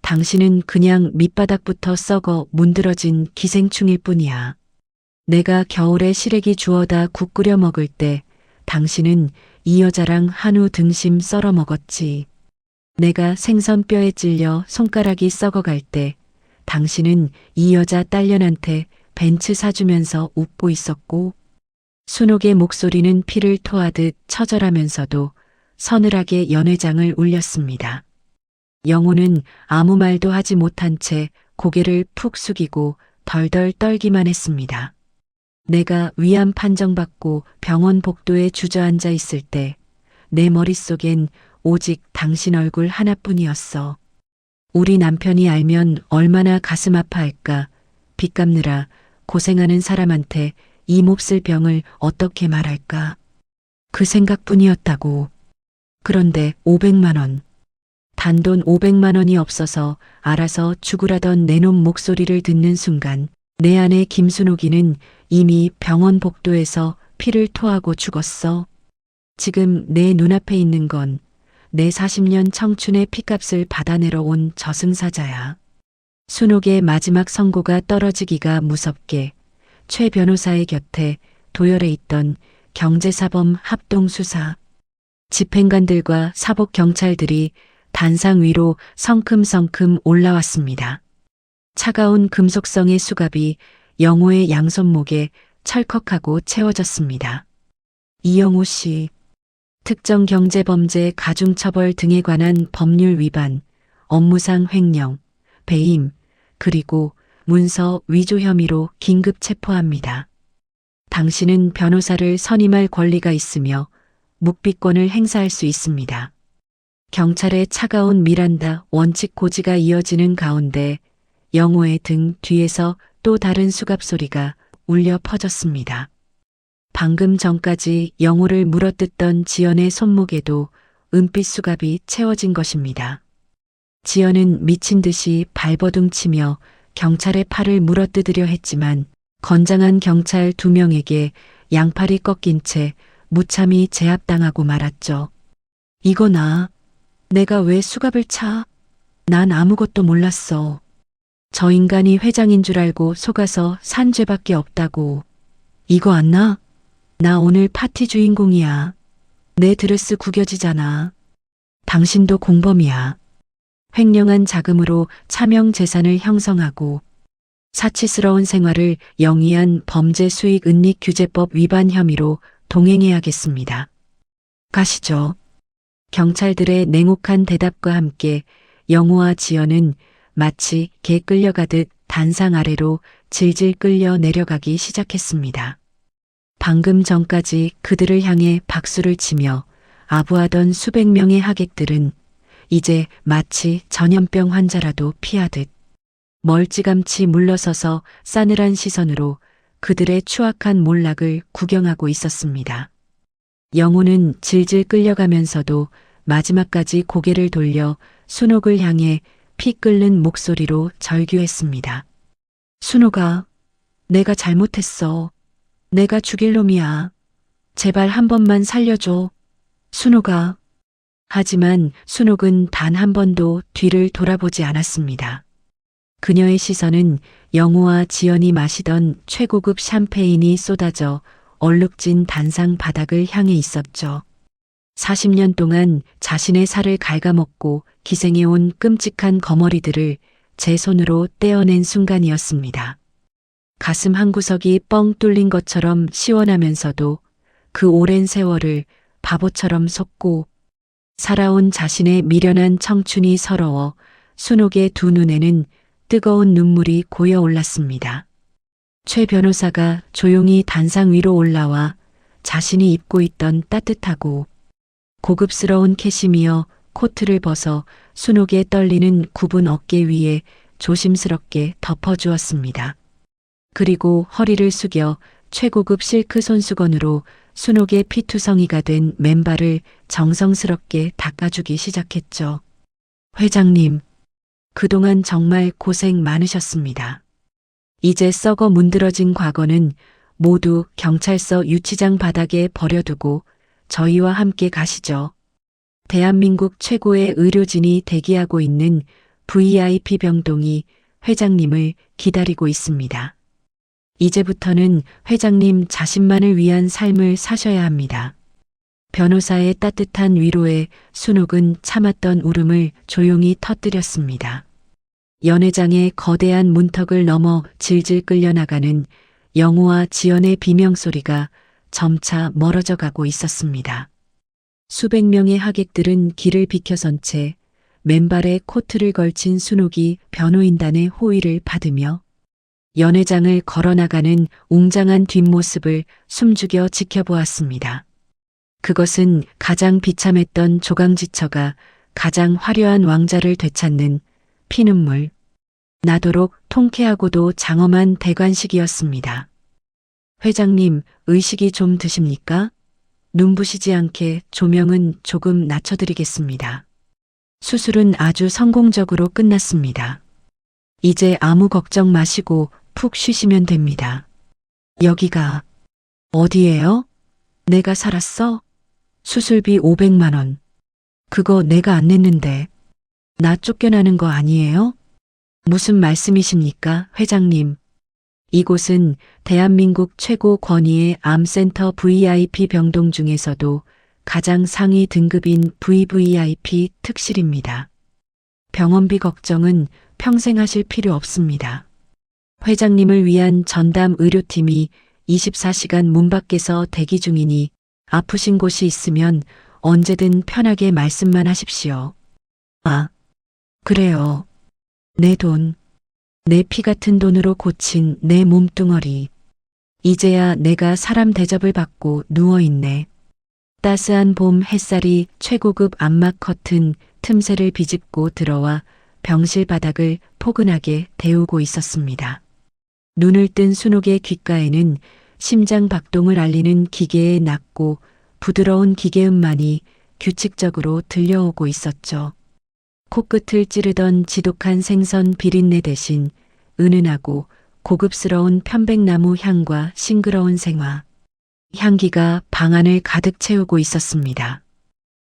당신은 그냥 밑바닥부터 썩어 문드러진 기생충일 뿐이야. 내가 겨울에 시래기 주워다 국 끓여 먹을 때 당신은 이 여자랑 한우 등심 썰어 먹었지. 내가 생선 뼈에 찔려 손가락이 썩어갈 때 당신은 이 여자 딸년한테 벤츠 사주면서 웃고 있었고, 순옥의 목소리는 피를 토하듯 처절하면서도 서늘하게 연회장을 울렸습니다. 영호는 아무 말도 하지 못한 채 고개를 푹 숙이고 덜덜 떨기만 했습니다. 내가 위암 판정받고 병원 복도에 주저앉아 있을 때 내 머릿속엔 오직 당신 얼굴 하나뿐이었어. 우리 남편이 알면 얼마나 가슴 아파할까. 빚 갚느라 고생하는 사람한테 이 몹쓸 병을 어떻게 말할까. 그 생각뿐이었다고. 그런데 500만 원. 단돈 500만 원이 없어서 알아서 죽으라던 내놈 목소리를 듣는 순간 내 아내 김순옥이는 이미 병원 복도에서 피를 토하고 죽었어. 지금 내 눈앞에 있는 건 내 40년 청춘의 피값을 받아내러 온 저승사자야. 순옥의 마지막 선고가 떨어지기가 무섭게 최 변호사의 곁에 도열해 있던 경제사범 합동수사. 집행관들과 사법경찰들이 단상 위로 성큼성큼 올라왔습니다. 차가운 금속성의 수갑이 영호의 양손목에 철컥하고 채워졌습니다. 이영호 씨, 특정경제범죄 가중처벌 등에 관한 법률 위반, 업무상 횡령, 배임, 그리고 문서 위조 혐의로 긴급 체포합니다. 당신은 변호사를 선임할 권리가 있으며 묵비권을 행사할 수 있습니다. 경찰의 차가운 미란다 원칙 고지가 이어지는 가운데 영호의 등 뒤에서 또 다른 수갑 소리가 울려 퍼졌습니다. 방금 전까지 영호를 물어뜯던 지연의 손목에도 은빛 수갑이 채워진 것입니다. 지연은 미친 듯이 발버둥치며 경찰의 팔을 물어뜯으려 했지만 건장한 경찰 2명에게 양팔이 꺾인 채 무참히 제압당하고 말았죠. 이거 내가 왜 수갑을 차? 난 아무것도 몰랐어. 저 인간이 회장인 줄 알고 속아서 산 죄밖에 없다고. 이거 안 나? 나 오늘 파티 주인공이야. 내 드레스 구겨지잖아. 당신도 공범이야. 횡령한 자금으로 차명 재산을 형성하고 사치스러운 생활을 영위한 범죄 수익 은닉 규제법 위반 혐의로 동행해야겠습니다. 가시죠. 경찰들의 냉혹한 대답과 함께 영호와 지연은 마치 개 끌려가듯 단상 아래로 질질 끌려 내려가기 시작했습니다. 방금 전까지 그들을 향해 박수를 치며 아부하던 수백 명의 하객들은 이제 마치 전염병 환자라도 피하듯 멀찌감치 물러서서 싸늘한 시선으로 그들의 추악한 몰락을 구경하고 있었습니다. 영호는 질질 끌려가면서도 마지막까지 고개를 돌려 순옥을 향해 피 끓는 목소리로 절규했습니다. 순옥아, 내가 잘못했어. 내가 죽일 놈이야. 제발 한 번만 살려줘. 순옥아. 하지만 순옥은 단 한 번도 뒤를 돌아보지 않았습니다. 그녀의 시선은 영호와 지연이 마시던 최고급 샴페인이 쏟아져 얼룩진 단상 바닥을 향해 있었죠. 40년 동안 자신의 살을 갉아먹고 기생해온 끔찍한 거머리들을 제 손으로 떼어낸 순간이었습니다. 가슴 한구석이 뻥 뚫린 것처럼 시원하면서도 그 오랜 세월을 바보처럼 속고 살아온 자신의 미련한 청춘이 서러워 순옥의 두 눈에는 뜨거운 눈물이 고여 올랐습니다. 최 변호사가 조용히 단상 위로 올라와 자신이 입고 있던 따뜻하고 고급스러운 캐시미어 코트를 벗어 순옥의 떨리는 굽은 어깨 위에 조심스럽게 덮어주었습니다. 그리고 허리를 숙여 최고급 실크 손수건으로 순옥의 피투성이가 된 맨발을 정성스럽게 닦아주기 시작했죠. 회장님, 그동안 정말 고생 많으셨습니다. 이제 썩어 문드러진 과거는 모두 경찰서 유치장 바닥에 버려두고 저희와 함께 가시죠. 대한민국 최고의 의료진이 대기하고 있는 VIP 병동이 회장님을 기다리고 있습니다. 이제부터는 회장님 자신만을 위한 삶을 사셔야 합니다. 변호사의 따뜻한 위로에 순옥은 참았던 울음을 조용히 터뜨렸습니다. 연회장의 거대한 문턱을 넘어 질질 끌려나가는 영우와 지연의 비명소리가 점차 멀어져 가고 있었습니다. 수백 명의 하객들은 길을 비켜선 채 맨발에 코트를 걸친 순옥이 변호인단의 호의를 받으며 연회장을 걸어나가는 웅장한 뒷모습을 숨죽여 지켜보았습니다. 그것은 가장 비참했던 조강지처가 가장 화려한 왕자를 되찾는 피눈물 나도록 통쾌하고도 장엄한 대관식이었습니다. 회장님, 의식이 좀 드십니까? 눈부시지 않게 조명은 조금 낮춰드리겠습니다. 수술은 아주 성공적으로 끝났습니다. 이제 아무 걱정 마시고 푹 쉬시면 됩니다. 여기가 어디예요? 내가 살았어? 수술비 500만 원. 그거 내가 안 냈는데. 나 쫓겨나는 거 아니에요? 무슨 말씀이십니까, 회장님? 이곳은 대한민국 최고 권위의 암센터 VIP 병동 중에서도 가장 상위 등급인 VVIP 특실입니다. 병원비 걱정은 평생 하실 필요 없습니다. 회장님을 위한 전담 의료팀이 24시간 문 밖에서 대기 중이니 아프신 곳이 있으면 언제든 편하게 말씀만 하십시오. 아, 그래요. 내 돈, 내 피 같은 돈으로 고친 내 몸뚱어리. 이제야 내가 사람 대접을 받고 누워있네. 따스한 봄 햇살이 최고급 암막 커튼 틈새를 비집고 들어와 병실 바닥을 포근하게 데우고 있었습니다. 눈을 뜬 순옥의 귓가에는 심장 박동을 알리는 기계의 낮고 부드러운 기계음만이 규칙적으로 들려오고 있었죠. 코끝을 찌르던 지독한 생선 비린내 대신 은은하고 고급스러운 편백나무 향과 싱그러운 생화, 향기가 방 안을 가득 채우고 있었습니다.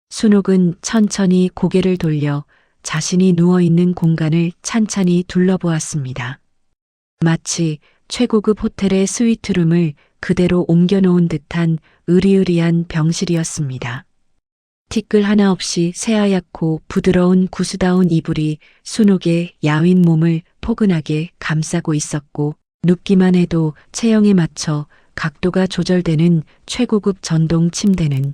순옥은 천천히 고개를 돌려 자신이 누워있는 공간을 찬찬히 둘러보았습니다. 마치 최고급 호텔의 스위트룸을 그대로 옮겨놓은 듯한 으리으리한 병실이었습니다. 티끌 하나 없이 새하얗고 부드러운 구스다운 이불이 순옥의 야윈 몸을 포근하게 감싸고 있었고 눕기만 해도 체형에 맞춰 각도가 조절되는 최고급 전동 침대는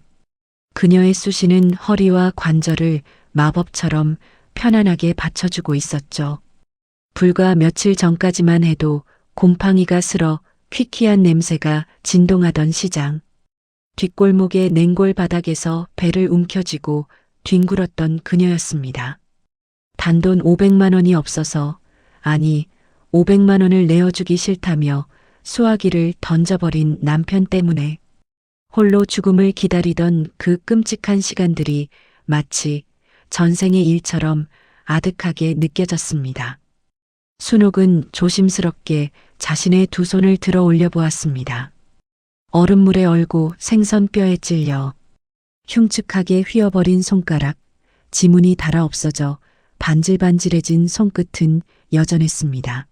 그녀의 쑤시는 허리와 관절을 마법처럼 편안하게 받쳐주고 있었죠. 불과 며칠 전까지만 해도 곰팡이가 슬어 퀴퀴한 냄새가 진동하던 시장. 뒷골목의 냉골 바닥에서 배를 움켜쥐고 뒹굴었던 그녀였습니다. 단돈 500만 원이 없어서, 아니 500만 원을 내어주기 싫다며 수화기를 던져버린 남편 때문에 홀로 죽음을 기다리던 그 끔찍한 시간들이 마치 전생의 일처럼 아득하게 느껴졌습니다. 순옥은 조심스럽게 자신의 두 손을 들어 올려 보았습니다. 얼음물에 얼고 생선뼈에 찔려 흉측하게 휘어버린 손가락, 지문이 닳아 없어져 반질반질해진 손끝은 여전했습니다.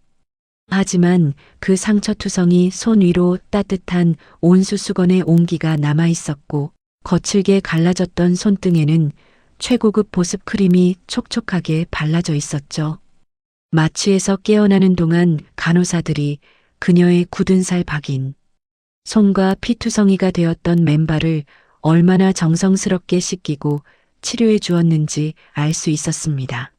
하지만 그 상처투성이 손 위로 따뜻한 온수 수건의 온기가 남아 있었고 거칠게 갈라졌던 손등에는 최고급 보습 크림이 촉촉하게 발라져 있었죠. 마취에서 깨어나는 동안 간호사들이 그녀의 굳은 살 박인 손과 피투성이가 되었던 맨발을 얼마나 정성스럽게 씻기고 치료해 주었는지 알 수 있었습니다.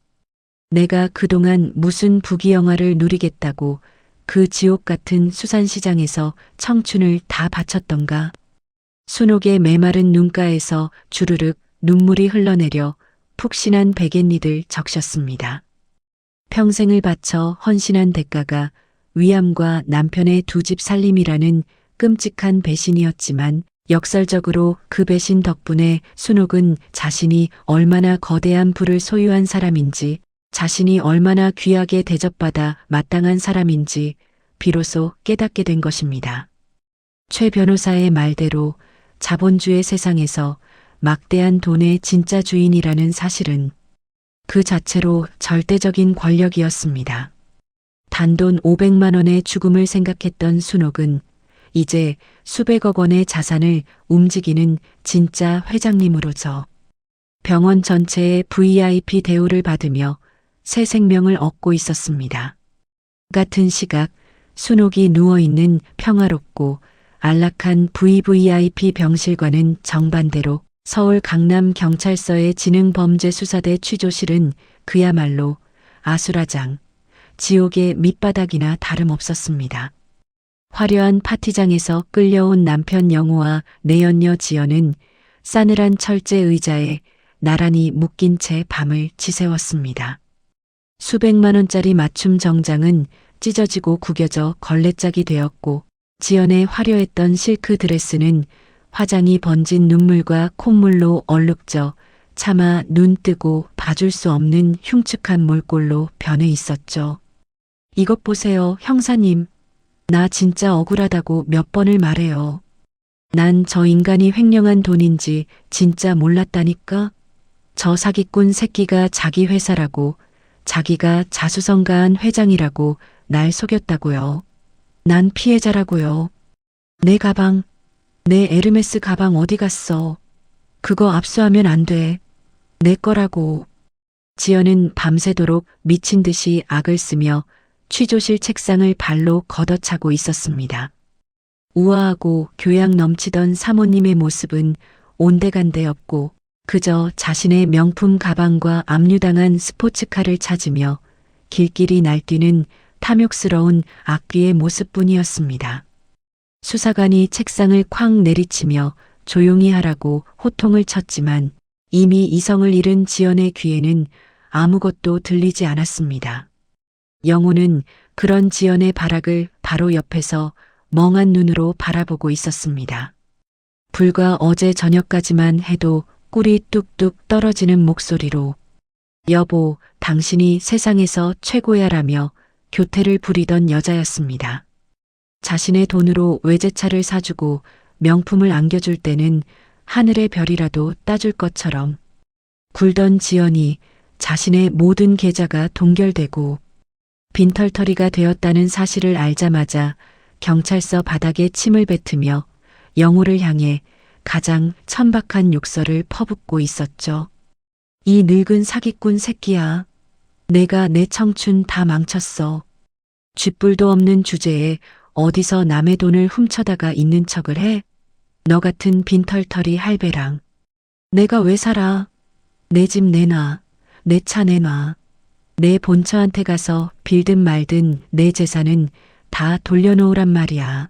내가 그동안 무슨 부귀영화를 누리겠다고 그 지옥 같은 수산시장에서 청춘을 다 바쳤던가. 순옥의 메마른 눈가에서 주르륵 눈물이 흘러내려 푹신한 베갯니들 적셨습니다. 평생을 바쳐 헌신한 대가가 위암과 남편의 두 집 살림이라는 끔찍한 배신이었지만 역설적으로 그 배신 덕분에 순옥은 자신이 얼마나 거대한 부를 소유한 사람인지, 자신이 얼마나 귀하게 대접받아 마땅한 사람인지 비로소 깨닫게 된 것입니다. 최 변호사의 말대로 자본주의 세상에서 막대한 돈의 진짜 주인이라는 사실은 그 자체로 절대적인 권력이었습니다. 단돈 500만 원의 죽음을 생각했던 순옥은 이제 수백억 원의 자산을 움직이는 진짜 회장님으로서 병원 전체의 VIP 대우를 받으며 새 생명을 얻고 있었습니다. 같은 시각 순옥이 누워있는 평화롭고 안락한 VVIP 병실과는 정반대로 서울 강남경찰서의 지능범죄수사대 취조실은 그야말로 아수라장, 지옥의 밑바닥이나 다름없었습니다. 화려한 파티장에서 끌려온 남편 영호와 내연녀 지연은 싸늘한 철제 의자에 나란히 묶인 채 밤을 지새웠습니다. 수백만 원짜리 맞춤 정장은 찢어지고 구겨져 걸레짝이 되었고 지연의 화려했던 실크 드레스는 화장이 번진 눈물과 콧물로 얼룩져 차마 눈 뜨고 봐줄 수 없는 흉측한 몰골로 변해 있었죠. 이것 보세요, 형사님. 나 진짜 억울하다고 몇 번을 말해요. 난 저 인간이 횡령한 돈인지 진짜 몰랐다니까. 저 사기꾼 새끼가 자기 회사라고, 자기가 자수성가한 회장이라고 날 속였다고요. 난 피해자라고요. 내 가방, 내 에르메스 가방 어디 갔어? 그거 압수하면 안 돼. 내 거라고. 지연은 밤새도록 미친 듯이 악을 쓰며 취조실 책상을 발로 걷어차고 있었습니다. 우아하고 교양 넘치던 사모님의 모습은 온데간데 없고 그저 자신의 명품 가방과 압류당한 스포츠카를 찾으며 길길이 날뛰는 탐욕스러운 악귀의 모습뿐이었습니다. 수사관이 책상을 쾅 내리치며 조용히 하라고 호통을 쳤지만 이미 이성을 잃은 지연의 귀에는 아무것도 들리지 않았습니다. 영호는 그런 지연의 발악을 바로 옆에서 멍한 눈으로 바라보고 있었습니다. 불과 어제 저녁까지만 해도 꿀이 뚝뚝 떨어지는 목소리로 여보, 당신이 세상에서 최고야라며 교태를 부리던 여자였습니다. 자신의 돈으로 외제차를 사주고 명품을 안겨줄 때는 하늘의 별이라도 따줄 것처럼 굴던 지연이 자신의 모든 계좌가 동결되고 빈털터리가 되었다는 사실을 알자마자 경찰서 바닥에 침을 뱉으며 영호를 향해 가장 천박한 욕설을 퍼붓고 있었죠. 이 늙은 사기꾼 새끼야. 내가 내 청춘 다 망쳤어. 쥐뿔도 없는 주제에 어디서 남의 돈을 훔쳐다가 있는 척을 해? 너 같은 빈털터리 할배랑. 내가 왜 살아? 내 집 내놔. 내 차 내놔. 내 본처한테 가서 빌든 말든 내 재산은 다 돌려놓으란 말이야.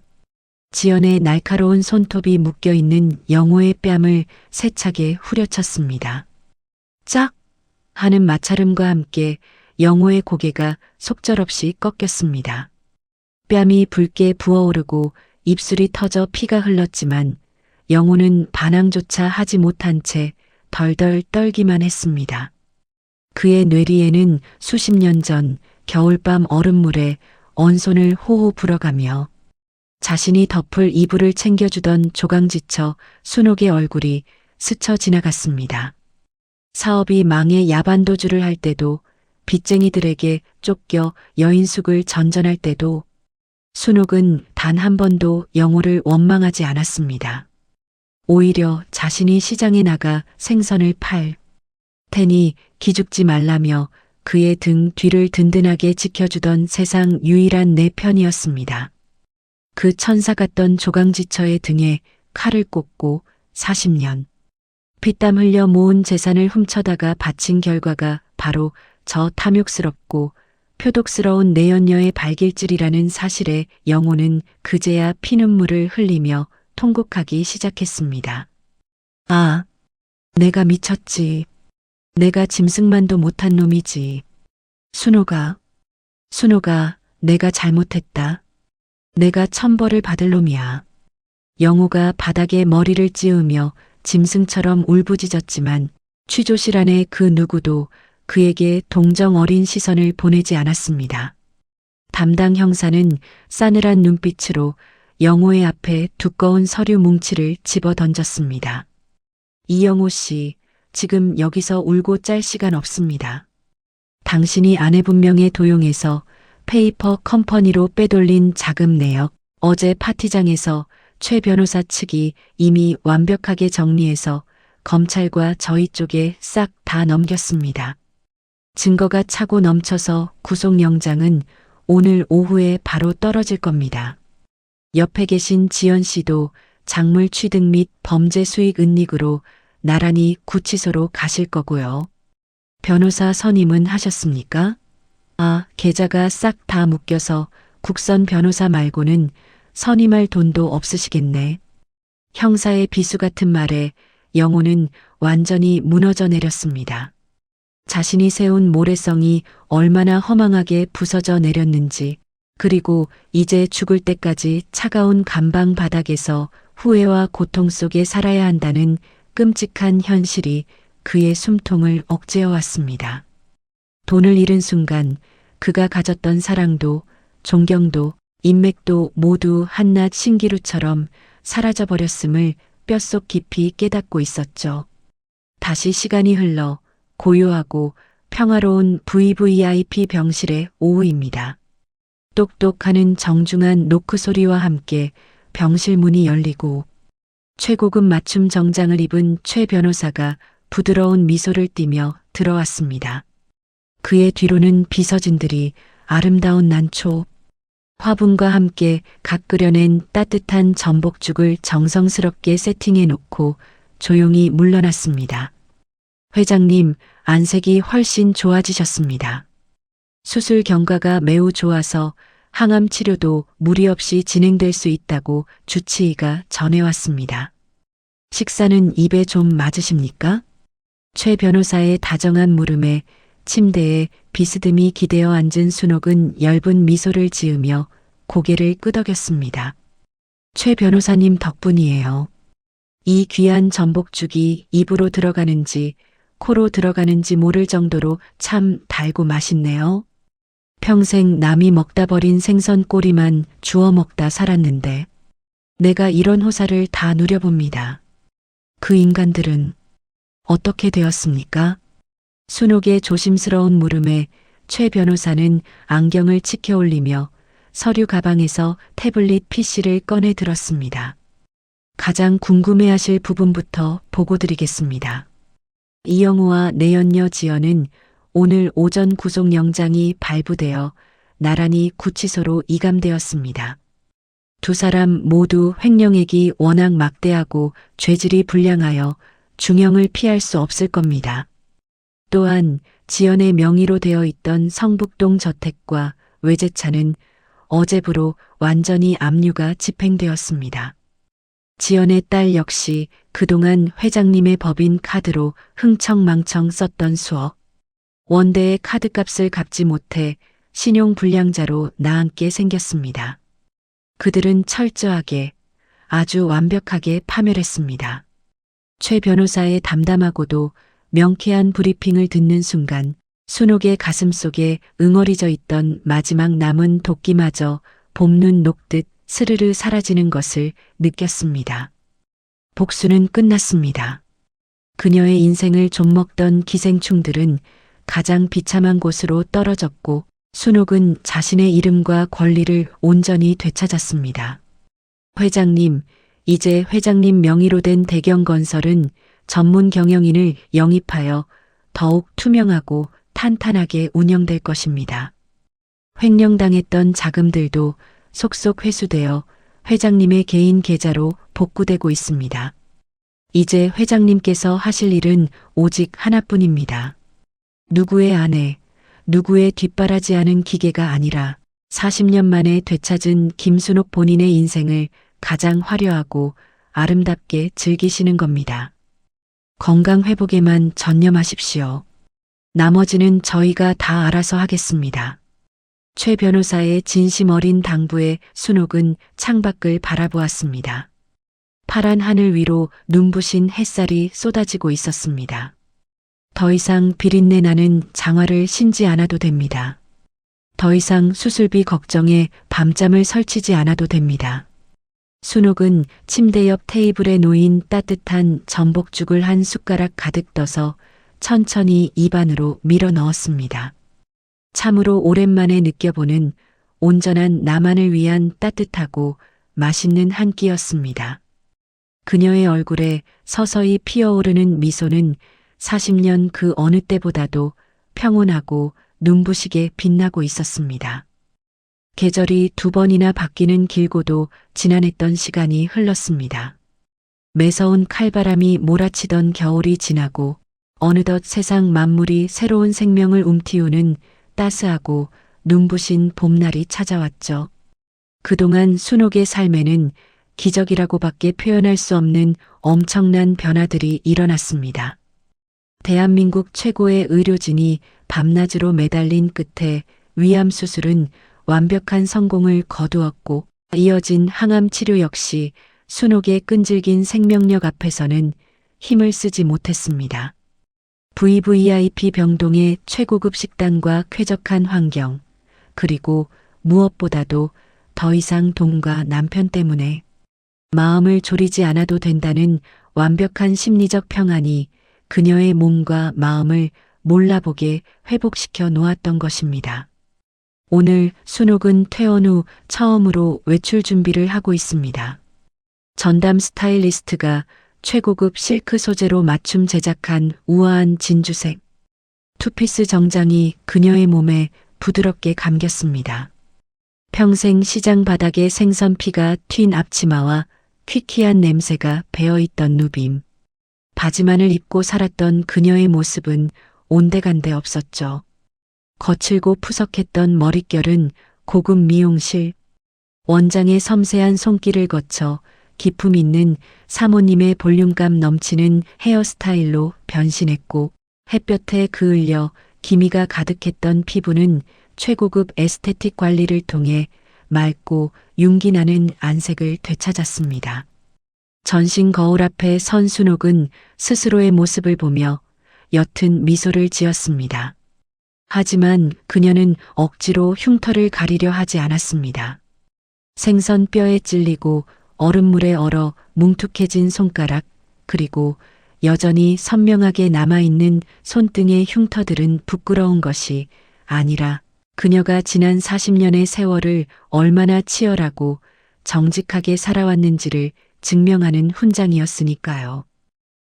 지연의 날카로운 손톱이 묶여있는 영호의 뺨을 세차게 후려쳤습니다. 짝! 하는 마찰음과 함께 영호의 고개가 속절없이 꺾였습니다. 뺨이 붉게 부어오르고 입술이 터져 피가 흘렀지만 영호는 반항조차 하지 못한 채 덜덜 떨기만 했습니다. 그의 뇌리에는 수십 년 전 겨울밤 얼음물에 언손을 호호 불어가며 자신이 덮을 이불을 챙겨주던 조강지처 순옥의 얼굴이 스쳐 지나갔습니다. 사업이 망해 야반도주를 할 때도, 빚쟁이들에게 쫓겨 여인숙을 전전할 때도 순옥은 단 한 번도 영호를 원망하지 않았습니다. 오히려 자신이 시장에 나가 생선을 팔 테니 기죽지 말라며 그의 등 뒤를 든든하게 지켜주던 세상 유일한 내 편이었습니다. 그 천사 같던 조강지처의 등에 칼을 꽂고 40년 피땀 흘려 모은 재산을 훔쳐다가 바친 결과가 바로 저 탐욕스럽고 표독스러운 내연녀의 발길질이라는 사실에 영호는 그제야 피눈물을 흘리며 통곡하기 시작했습니다. 아, 내가 미쳤지. 내가 짐승만도 못한 놈이지. 순호가, 내가 잘못했다. 내가 천벌을 받을 놈이야. 영호가 바닥에 머리를 찌우며 짐승처럼 울부짖었지만 취조실 안에 그 누구도 그에게 동정 어린 시선을 보내지 않았습니다. 담당 형사는 싸늘한 눈빛으로 영호의 앞에 두꺼운 서류 뭉치를 집어 던졌습니다. 이영호 씨, 지금 여기서 울고 짤 시간 없습니다. 당신이 아내분명에 도용해서 페이퍼 컴퍼니로 빼돌린 자금 내역, 어제 파티장에서 최 변호사 측이 이미 완벽하게 정리해서 검찰과 저희 쪽에 싹 다 넘겼습니다. 증거가 차고 넘쳐서 구속영장은 오늘 오후에 바로 떨어질 겁니다. 옆에 계신 지연 씨도 작물 취득 및 범죄 수익 은닉으로 나란히 구치소로 가실 거고요. 변호사 선임은 하셨습니까? 아, 계좌가 싹 다 묶여서 국선 변호사 말고는 선임할 돈도 없으시겠네. 형사의 비수 같은 말에 영호는 완전히 무너져 내렸습니다. 자신이 세운 모래성이 얼마나 허망하게 부서져 내렸는지, 그리고 이제 죽을 때까지 차가운 감방 바닥에서 후회와 고통 속에 살아야 한다는 끔찍한 현실이 그의 숨통을 억제해 왔습니다. 돈을 잃은 순간 그가 가졌던 사랑도 존경도 인맥도 모두 한낱 신기루처럼 사라져버렸음을 뼛속 깊이 깨닫고 있었죠. 다시 시간이 흘러 고요하고 평화로운 VVIP 병실의 오후입니다. 똑똑하는 정중한 노크 소리와 함께 병실 문이 열리고 최고급 맞춤 정장을 입은 최 변호사가 부드러운 미소를 띠며 들어왔습니다. 그의 뒤로는 비서진들이 아름다운 난초, 화분과 함께 각 끓여낸 따뜻한 전복죽을 정성스럽게 세팅해 놓고 조용히 물러났습니다. 회장님, 안색이 훨씬 좋아지셨습니다. 수술 경과가 매우 좋아서 항암 치료도 무리 없이 진행될 수 있다고 주치의가 전해왔습니다. 식사는 입에 좀 맞으십니까? 최 변호사의 다정한 물음에 침대에 비스듬히 기대어 앉은 순옥은 엷은 미소를 지으며 고개를 끄덕였습니다. 최 변호사님 덕분이에요. 이 귀한 전복죽이 입으로 들어가는지 코로 들어가는지 모를 정도로 참 달고 맛있네요. 평생 남이 먹다 버린 생선 꼬리만 주워 먹다 살았는데 내가 이런 호사를 다 누려봅니다. 그 인간들은 어떻게 되었습니까? 순옥의 조심스러운 물음에 최 변호사는 안경을 치켜 올리며 서류 가방에서 태블릿 PC를 꺼내 들었습니다. 가장 궁금해하실 부분부터 보고 드리겠습니다. 이영우와 내연녀 지연은 오늘 오전 구속영장이 발부되어 나란히 구치소로 이감되었습니다. 두 사람 모두 횡령액이 워낙 막대하고 죄질이 불량하여 중형을 피할 수 없을 겁니다. 또한 지연의 명의로 되어 있던 성북동 저택과 외제차는 어제부로 완전히 압류가 집행되었습니다. 지연의 딸 역시 그동안 회장님의 법인 카드로 흥청망청 썼던 수억 원대의 카드값을 갚지 못해 신용불량자로 나앉게 생겼습니다. 그들은 철저하게 아주 완벽하게 파멸했습니다. 최 변호사의 담담하고도 명쾌한 브리핑을 듣는 순간 순옥의 가슴속에 응어리져 있던 마지막 남은 도끼마저 봄눈 녹듯 스르르 사라지는 것을 느꼈습니다. 복수는 끝났습니다. 그녀의 인생을 좀먹던 기생충들은 가장 비참한 곳으로 떨어졌고 순옥은 자신의 이름과 권리를 온전히 되찾았습니다. 회장님, 이제 회장님 명의로 된 대경건설은 전문 경영인을 영입하여 더욱 투명하고 탄탄하게 운영될 것입니다. 횡령당했던 자금들도 속속 회수되어 회장님의 개인 계좌로 복구되고 있습니다. 이제 회장님께서 하실 일은 오직 하나뿐입니다. 누구의 아내, 누구의 뒷바라지하는 기계가 아니라 40년 만에 되찾은 김순옥 본인의 인생을 가장 화려하고 아름답게 즐기시는 겁니다. 건강 회복에만 전념하십시오. 나머지는 저희가 다 알아서 하겠습니다. 최 변호사의 진심 어린 당부에 순옥은 창밖을 바라보았습니다. 파란 하늘 위로 눈부신 햇살이 쏟아지고 있었습니다. 더 이상 비린내 나는 장화를 신지 않아도 됩니다. 더 이상 수술비 걱정에 밤잠을 설치지 않아도 됩니다. 순옥은 침대 옆 테이블에 놓인 따뜻한 전복죽을 한 숟가락 가득 떠서 천천히 입 안으로 밀어 넣었습니다. 참으로 오랜만에 느껴보는 온전한 나만을 위한 따뜻하고 맛있는 한 끼였습니다. 그녀의 얼굴에 서서히 피어오르는 미소는 40년 그 어느 때보다도 평온하고 눈부시게 빛나고 있었습니다. 계절이 2번이나 바뀌는 길고도 지난했던 시간이 흘렀습니다. 매서운 칼바람이 몰아치던 겨울이 지나고 어느덧 세상 만물이 새로운 생명을 움티우는 따스하고 눈부신 봄날이 찾아왔죠. 그동안 순옥의 삶에는 기적이라고밖에 표현할 수 없는 엄청난 변화들이 일어났습니다. 대한민국 최고의 의료진이 밤낮으로 매달린 끝에 위암 수술은 완벽한 성공을 거두었고 이어진 항암 치료 역시 순옥의 끈질긴 생명력 앞에서는 힘을 쓰지 못했습니다. VVIP 병동의 최고급 식단과 쾌적한 환경, 그리고 무엇보다도 더 이상 돈과 남편 때문에 마음을 졸이지 않아도 된다는 완벽한 심리적 평안이 그녀의 몸과 마음을 몰라보게 회복시켜 놓았던 것입니다. 오늘 순옥은 퇴원 후 처음으로 외출 준비를 하고 있습니다. 전담 스타일리스트가 최고급 실크 소재로 맞춤 제작한 우아한 진주색 투피스 정장이 그녀의 몸에 부드럽게 감겼습니다. 평생 시장 바닥에 생선 피가 튄 앞치마와 퀴퀴한 냄새가 배어있던 누빔. 바지만을 입고 살았던 그녀의 모습은 온데간데 없었죠. 거칠고 푸석했던 머릿결은 고급 미용실, 원장의 섬세한 손길을 거쳐 기품 있는 사모님의 볼륨감 넘치는 헤어스타일로 변신했고 햇볕에 그을려 기미가 가득했던 피부는 최고급 에스테틱 관리를 통해 맑고 윤기 나는 안색을 되찾았습니다. 전신 거울 앞에 선 순옥은 스스로의 모습을 보며 옅은 미소를 지었습니다. 하지만 그녀는 억지로 흉터를 가리려 하지 않았습니다. 생선 뼈에 찔리고 얼음물에 얼어 뭉툭해진 손가락, 그리고 여전히 선명하게 남아있는 손등의 흉터들은 부끄러운 것이 아니라 그녀가 지난 40년의 세월을 얼마나 치열하고 정직하게 살아왔는지를 증명하는 훈장이었으니까요.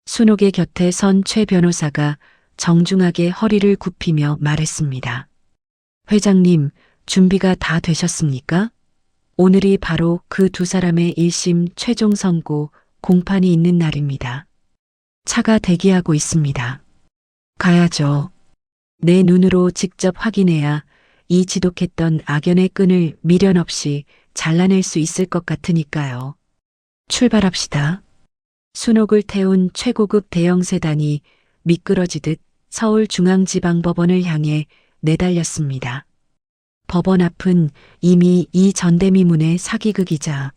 순옥의 곁에 선 최 변호사가 정중하게 허리를 굽히며 말했습니다. 회장님, 준비가 다 되셨습니까? 오늘이 바로 그 두 사람의 1심 최종 선고 공판이 있는 날입니다. 차가 대기하고 있습니다. 가야죠. 내 눈으로 직접 확인해야 이 지독했던 악연의 끈을 미련 없이 잘라낼 수 있을 것 같으니까요. 출발합시다. 순옥을 태운 최고급 대형 세단이 미끄러지듯 서울중앙지방법원을 향해 내달렸습니다. 법원 앞은 이미 이 전대미문의 사기극이자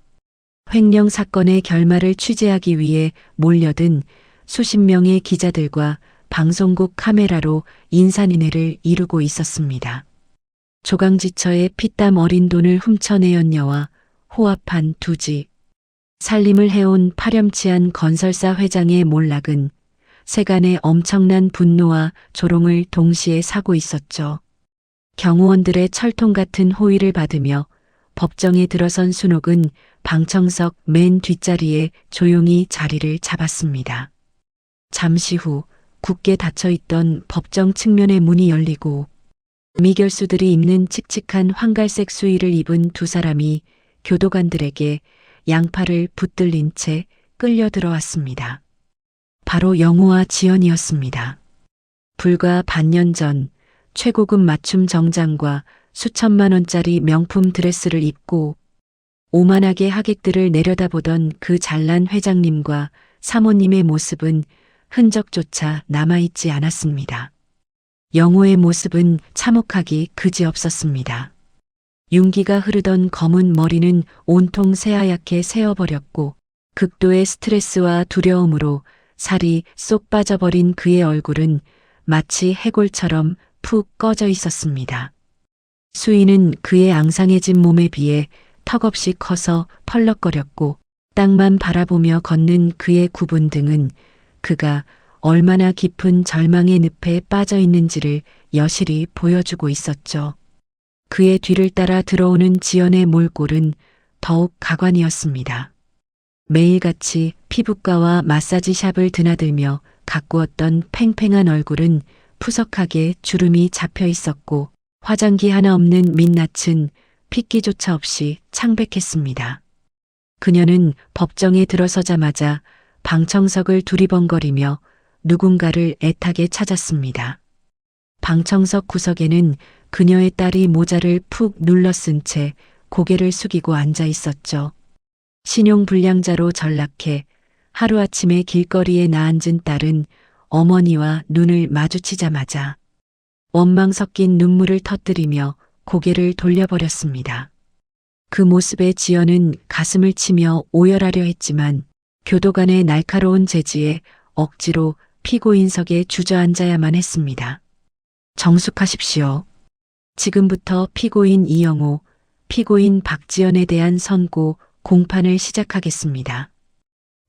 횡령 사건의 결말을 취재하기 위해 몰려든 수십 명의 기자들과 방송국 카메라로 인산인해를 이루고 있었습니다. 조강지처의 피땀 어린 돈을 훔쳐내온 여와 호합한 두 집, 살림을 해온 파렴치한 건설사 회장의 몰락은 세간의 엄청난 분노와 조롱을 동시에 사고 있었죠. 경호원들의 철통 같은 호의를 받으며 법정에 들어선 순옥은 방청석 맨 뒷자리에 조용히 자리를 잡았습니다. 잠시 후 굳게 닫혀있던 법정 측면의 문이 열리고 미결수들이 입는 칙칙한 황갈색 수의를 입은 두 사람이 교도관들에게 양팔을 붙들린 채 끌려 들어왔습니다. 바로 영호와 지연이었습니다. 불과 반년 전 최고급 맞춤 정장과 수천만 원짜리 명품 드레스를 입고 오만하게 하객들을 내려다보던 그 잘난 회장님과 사모님의 모습은 흔적조차 남아있지 않았습니다. 영호의 모습은 참혹하기 그지없었습니다. 윤기가 흐르던 검은 머리는 온통 새하얗게 새어버렸고 극도의 스트레스와 두려움으로 살이 쏙 빠져버린 그의 얼굴은 마치 해골처럼 푹 꺼져 있었습니다. 수위는 그의 앙상해진 몸에 비해 턱없이 커서 펄럭거렸고 땅만 바라보며 걷는 그의 굽은 등은 그가 얼마나 깊은 절망의 늪에 빠져 있는지를 여실히 보여주고 있었죠. 그의 뒤를 따라 들어오는 지연의 몰골은 더욱 가관이었습니다. 매일같이 피부과와 마사지샵을 드나들며 가꾸었던 팽팽한 얼굴은 푸석하게 주름이 잡혀 있었고 화장기 하나 없는 민낯은 핏기조차 없이 창백했습니다. 그녀는 법정에 들어서자마자 방청석을 두리번거리며 누군가를 애타게 찾았습니다. 방청석 구석에는 그녀의 딸이 모자를 푹 눌러 쓴 채 고개를 숙이고 앉아 있었죠. 신용불량자로 전락해 하루아침에 길거리에 나앉은 딸은 어머니와 눈을 마주치자마자 원망 섞인 눈물을 터뜨리며 고개를 돌려버렸습니다. 그 모습에 지연은 가슴을 치며 오열하려 했지만 교도관의 날카로운 제지에 억지로 피고인석에 주저앉아야만 했습니다. 정숙하십시오. 지금부터 피고인 이영호, 피고인 박지연에 대한 선고, 공판을 시작하겠습니다.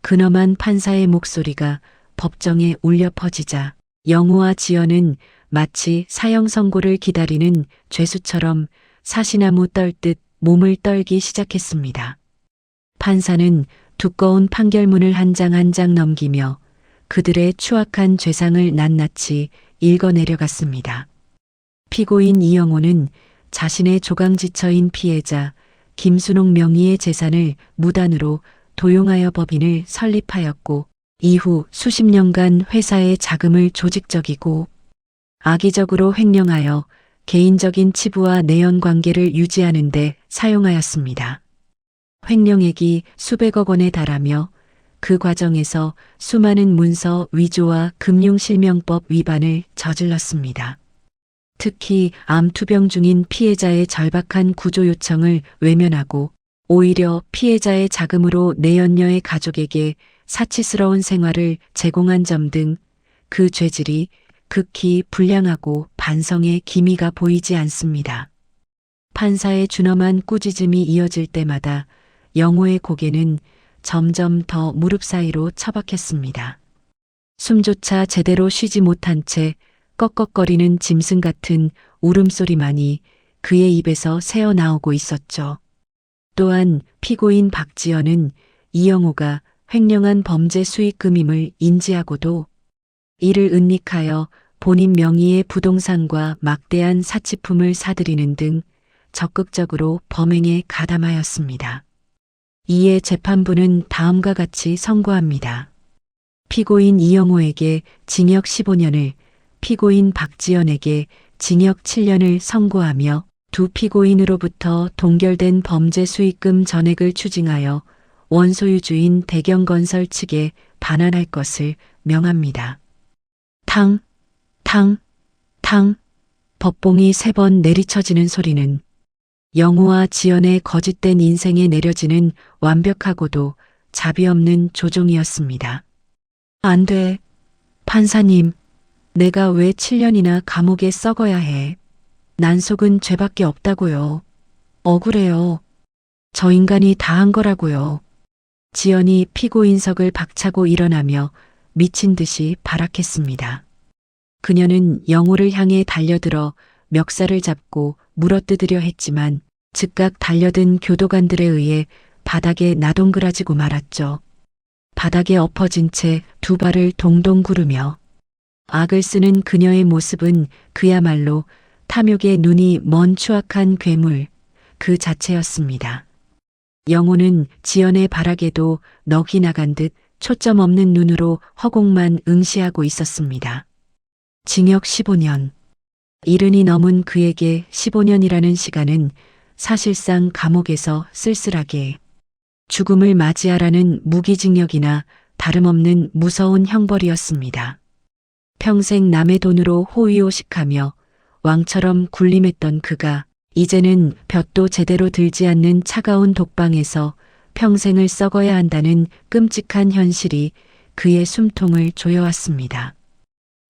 근엄한 판사의 목소리가 법정에 울려 퍼지자 영호와 지연은 마치 사형 선고를 기다리는 죄수처럼 사시나무 떨듯 몸을 떨기 시작했습니다. 판사는 두꺼운 판결문을 한 장 한 장 넘기며 그들의 추악한 죄상을 낱낱이 읽어내려갔습니다. 피고인 이영호는 자신의 조강지처인 피해자 김순옥 명의의 재산을 무단으로 도용하여 법인을 설립하였고 이후 수십 년간 회사의 자금을 조직적이고 악의적으로 횡령하여 개인적인 치부와 내연 관계를 유지하는 데 사용하였습니다. 횡령액이 수백억 원에 달하며 그 과정에서 수많은 문서 위조와 금융실명법 위반을 저질렀습니다. 특히 암투병 중인 피해자의 절박한 구조 요청을 외면하고 오히려 피해자의 자금으로 내연녀의 가족에게 사치스러운 생활을 제공한 점 등 그 죄질이 극히 불량하고 반성의 기미가 보이지 않습니다. 판사의 준엄한 꾸짖음이 이어질 때마다 영호의 고개는 점점 더 무릎 사이로 처박혔습니다. 숨조차 제대로 쉬지 못한 채 꺽꺽거리는 짐승 같은 울음소리만이 그의 입에서 새어나오고 있었죠. 또한 피고인 박지연은 이영호가 횡령한 범죄 수익금임을 인지하고도 이를 은닉하여 본인 명의의 부동산과 막대한 사치품을 사들이는 등 적극적으로 범행에 가담하였습니다. 이에 재판부는 다음과 같이 선고합니다. 피고인 이영호에게 징역 15년을, 피고인 박지연에게 징역 7년을 선고하며 두 피고인으로부터 동결된 범죄 수익금 전액을 추징하여 원소유주인 대경건설 측에 반환할 것을 명합니다. 탕, 탕, 탕, 법봉이 3번 내리쳐지는 소리는 영호와 지연의 거짓된 인생에 내려지는 완벽하고도 자비 없는 조종이었습니다. 안 돼. 판사님, 내가 왜 7년이나 감옥에 썩어야 해. 난 속은 죄밖에 없다고요. 억울해요. 저 인간이 다 한 거라고요. 지연이 피고인석을 박차고 일어나며 미친 듯이 발악했습니다. 그녀는 영호를 향해 달려들어 멱살을 잡고 물어뜯으려 했지만 즉각 달려든 교도관들에 의해 바닥에 나동그라지고 말았죠. 바닥에 엎어진 채 두 발을 동동 구르며 악을 쓰는 그녀의 모습은 그야말로 탐욕의 눈이 먼 추악한 괴물 그 자체였습니다. 영호는 지연의 발악에도 넋이 나간 듯 초점 없는 눈으로 허공만 응시하고 있었습니다. 징역 15년. 이른이 넘은 그에게 15년이라는 시간은 사실상 감옥에서 쓸쓸하게 죽음을 맞이하라는 무기징역이나 다름없는 무서운 형벌이었습니다. 평생 남의 돈으로 호의호식하며 왕처럼 군림했던 그가 이제는 볕도 제대로 들지 않는 차가운 독방에서 평생을 썩어야 한다는 끔찍한 현실이 그의 숨통을 조여왔습니다.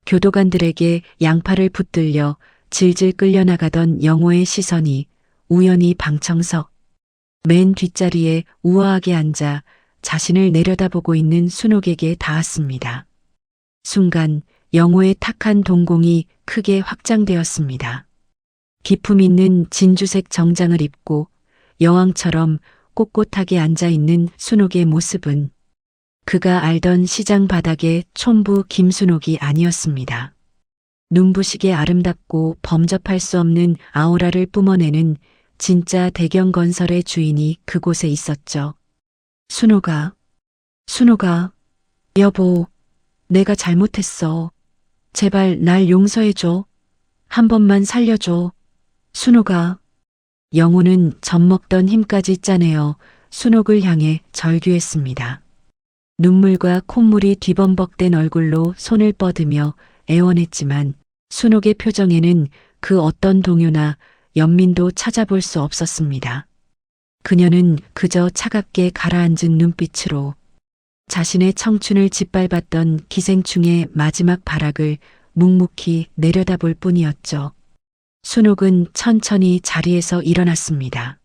교도관들에게 양팔을 붙들려 질질 끌려나가던 영호의 시선이 우연히 방청석 맨 뒷자리에 우아하게 앉아 자신을 내려다보고 있는 순옥에게 닿았습니다. 순간 영호의 탁한 동공이 크게 확장되었습니다. 기품 있는 진주색 정장을 입고 여왕처럼 꼿꼿하게 앉아있는 순옥의 모습은 그가 알던 시장 바닥의 촌부 김순옥이 아니었습니다. 눈부시게 아름답고 범접할 수 없는 아우라를 뿜어내는 진짜 대경건설의 주인이 그곳에 있었죠. 순옥아, 순옥아, 여보, 내가 잘못했어. 제발 날 용서해줘. 한 번만 살려줘. 순옥아. 영호는 젖먹던 힘까지 짜내어 순옥을 향해 절규했습니다. 눈물과 콧물이 뒤범벅된 얼굴로 손을 뻗으며 애원했지만 순옥의 표정에는 그 어떤 동요나 연민도 찾아볼 수 없었습니다. 그녀는 그저 차갑게 가라앉은 눈빛으로 자신의 청춘을 짓밟았던 기생충의 마지막 발악을 묵묵히 내려다볼 뿐이었죠. 순옥은 천천히 자리에서 일어났습니다.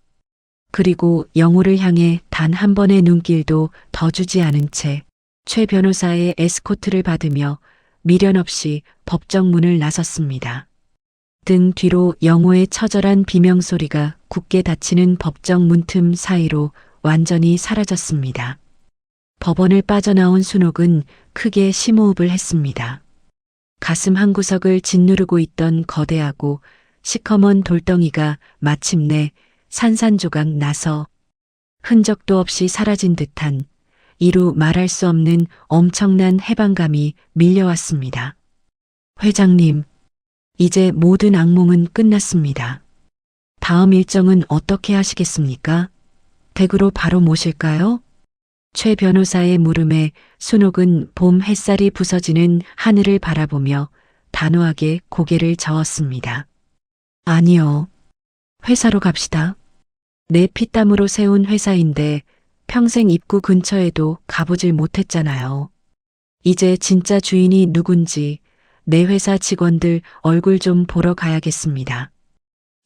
그리고 영호를 향해 단 한 번의 눈길도 더 주지 않은 채 최 변호사의 에스코트를 받으며 미련 없이 법정 문을 나섰습니다. 등 뒤로 영호의 처절한 비명소리가 굳게 닫히는 법정 문틈 사이로 완전히 사라졌습니다. 법원을 빠져나온 순옥은 크게 심호흡을 했습니다. 가슴 한구석을 짓누르고 있던 거대하고 시커먼 돌덩이가 마침내 산산조각 나서 흔적도 없이 사라진 듯한 이루 말할 수 없는 엄청난 해방감이 밀려왔습니다. 회장님, 이제 모든 악몽은 끝났습니다. 다음 일정은 어떻게 하시겠습니까? 댁으로 바로 모실까요? 최 변호사의 물음에 순옥은 봄 햇살이 부서지는 하늘을 바라보며 단호하게 고개를 저었습니다. 아니요. 회사로 갑시다. 내 피땀으로 세운 회사인데 평생 입구 근처에도 가보질 못했잖아요. 이제 진짜 주인이 누군지 내 회사 직원들 얼굴 좀 보러 가야겠습니다.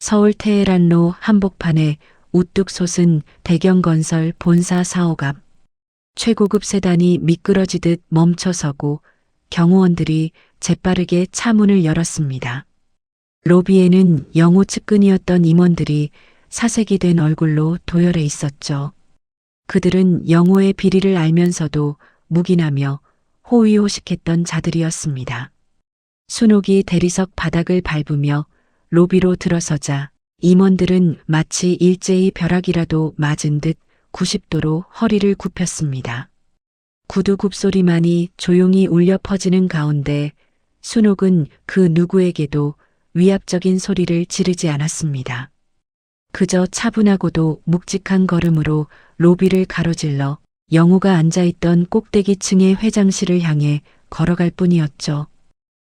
서울 테헤란로 한복판에 우뚝 솟은 대경건설 본사 사옥 앞 최고급 세단이 미끄러지듯 멈춰서고 경호원들이 재빠르게 차 문을 열었습니다. 로비에는 영호 측근이었던 임원들이 사색이 된 얼굴로 도열해 있었죠. 그들은 영호의 비리를 알면서도 묵인하며 호의호식했던 자들이었습니다. 순옥이 대리석 바닥을 밟으며 로비로 들어서자 임원들은 마치 일제히 벼락이라도 맞은 듯 90도로 허리를 굽혔습니다. 구두 굽소리만이 조용히 울려 퍼지는 가운데 순옥은 그 누구에게도 위압적인 소리를 지르지 않았습니다. 그저 차분하고도 묵직한 걸음으로 로비를 가로질러 영호가 앉아있던 꼭대기층의 회장실을 향해 걸어갈 뿐이었죠.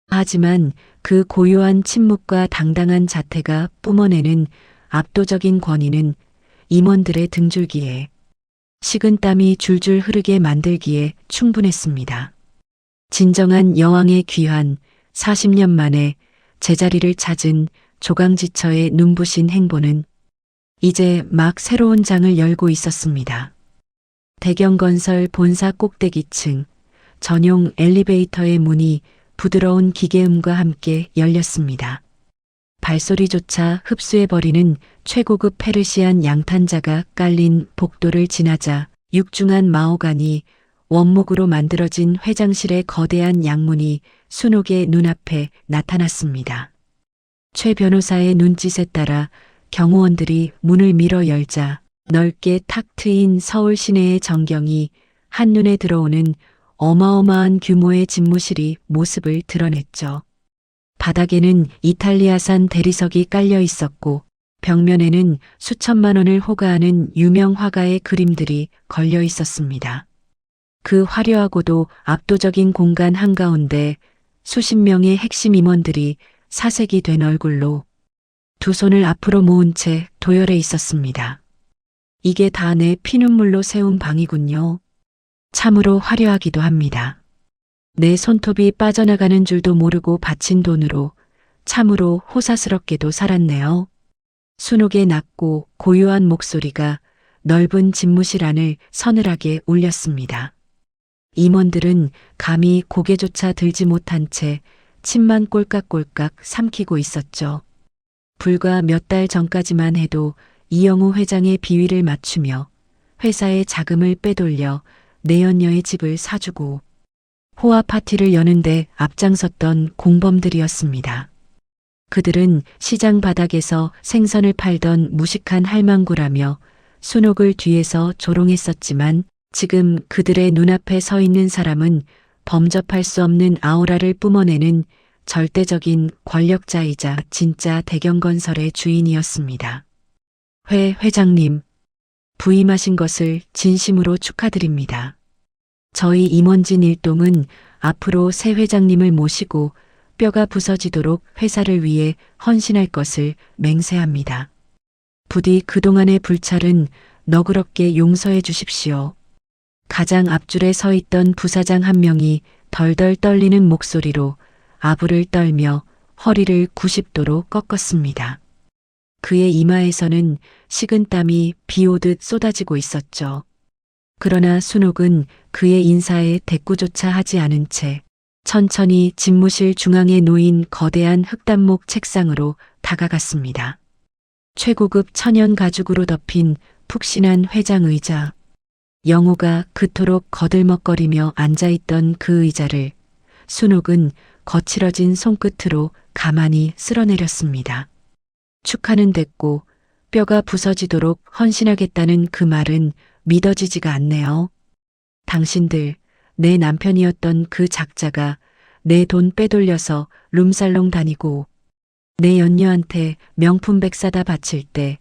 하지만 그 고요한 침묵과 당당한 자태가 뿜어내는 압도적인 권위는 임원들의 등줄기에 식은땀이 줄줄 흐르게 만들기에 충분했습니다. 진정한 여왕의 귀환 40년 만에 제자리를 찾은 조강지처의 눈부신 행보는 이제 막 새로운 장을 열고 있었습니다. 대경건설 본사 꼭대기층 전용 엘리베이터의 문이 부드러운 기계음과 함께 열렸습니다. 발소리조차 흡수해버리는 최고급 페르시안 양탄자가 깔린 복도를 지나자 육중한 마호가니 원목으로 만들어진 회장실의 거대한 양문이 순옥의 눈앞에 나타났습니다. 최 변호사의 눈짓에 따라 경호원들이 문을 밀어 열자 넓게 탁 트인 서울 시내의 전경이 한눈에 들어오는 어마어마한 규모의 집무실이 모습을 드러냈죠. 바닥에는 이탈리아산 대리석이 깔려 있었고 벽면에는 수천만 원을 호가하는 유명 화가의 그림들이 걸려 있었습니다. 그 화려하고도 압도적인 공간 한가운데 수십 명의 핵심 임원들이 사색이 된 얼굴로 두 손을 앞으로 모은 채 도열해 있었습니다. 이게 다 내 피눈물로 세운 방이군요. 참으로 화려하기도 합니다. 내 손톱이 빠져나가는 줄도 모르고 바친 돈으로 참으로 호사스럽게도 살았네요. 순옥의 낮고 고요한 목소리가 넓은 집무실 안을 서늘하게 울렸습니다. 임원들은 감히 고개조차 들지 못한 채 침만 꼴깍꼴깍 삼키고 있었죠. 불과 몇 달 전까지만 해도 이영우 회장의 비위를 맞추며 회사의 자금을 빼돌려 내연녀의 집을 사주고 호화 파티를 여는데 앞장섰던 공범들이었습니다. 그들은 시장 바닥에서 생선을 팔던 무식한 할망구라며 순옥을 뒤에서 조롱했었지만 지금 그들의 눈앞에 서 있는 사람은 범접할 수 없는 아우라를 뿜어내는 절대적인 권력자이자 진짜 대경건설의 주인이었습니다. 회 회장님, 부임하신 것을 진심으로 축하드립니다. 저희 임원진 일동은 앞으로 새 회장님을 모시고 뼈가 부서지도록 회사를 위해 헌신할 것을 맹세합니다. 부디 그동안의 불찰은 너그럽게 용서해 주십시오. 가장 앞줄에 서 있던 부사장 한 명이 덜덜 떨리는 목소리로 아부를 떨며 허리를 90도로 꺾었습니다. 그의 이마에서는 식은땀이 비오듯 쏟아지고 있었죠. 그러나 순옥은 그의 인사에 대꾸조차 하지 않은 채 천천히 집무실 중앙에 놓인 거대한 흑단목 책상으로 다가갔습니다. 최고급 천연 가죽으로 덮인 푹신한 회장 의자. 영호가 그토록 거들먹거리며 앉아있던 그 의자를 순옥은 거칠어진 손끝으로 가만히 쓸어내렸습니다. 축하는 됐고 뼈가 부서지도록 헌신하겠다는 그 말은 믿어지지가 않네요. 당신들, 내 남편이었던 그 작자가 내 돈 빼돌려서 룸살롱 다니고 내 연녀한테 명품 백 사다 바칠 때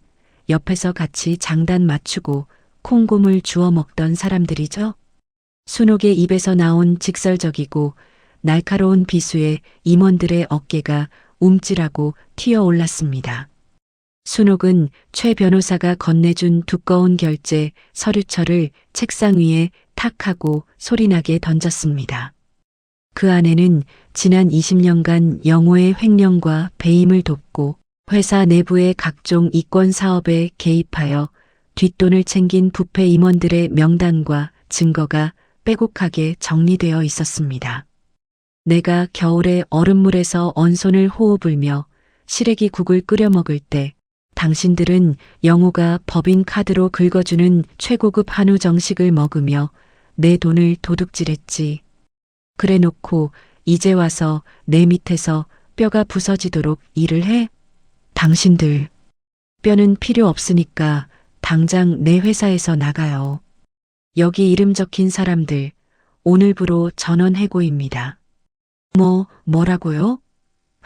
옆에서 같이 장단 맞추고 콩고물 주워 먹던 사람들이죠. 순옥의 입에서 나온 직설적이고 날카로운 비수에 임원들의 어깨가 움찔하고 튀어 올랐습니다. 순옥은 최 변호사가 건네준 두꺼운 결제 서류철을 책상 위에 탁 하고 소리나게 던졌습니다. 그 안에는 지난 20년간 영호의 횡령과 배임을 돕고 회사 내부의 각종 이권 사업에 개입하여 뒷돈을 챙긴 부패 임원들의 명단과 증거가 빼곡하게 정리되어 있었습니다. 내가 겨울에 얼음물에서 언손을 호호 불며 시래기 국을 끓여 먹을 때 당신들은 영호가 법인 카드로 긁어주는 최고급 한우 정식을 먹으며 내 돈을 도둑질했지. 그래 놓고 이제 와서 내 밑에서 뼈가 부서지도록 일을 해? 당신들, 뼈는 필요 없으니까 당장 내 회사에서 나가요. 여기 이름 적힌 사람들, 오늘부로 전원 해고입니다. 뭐라고요?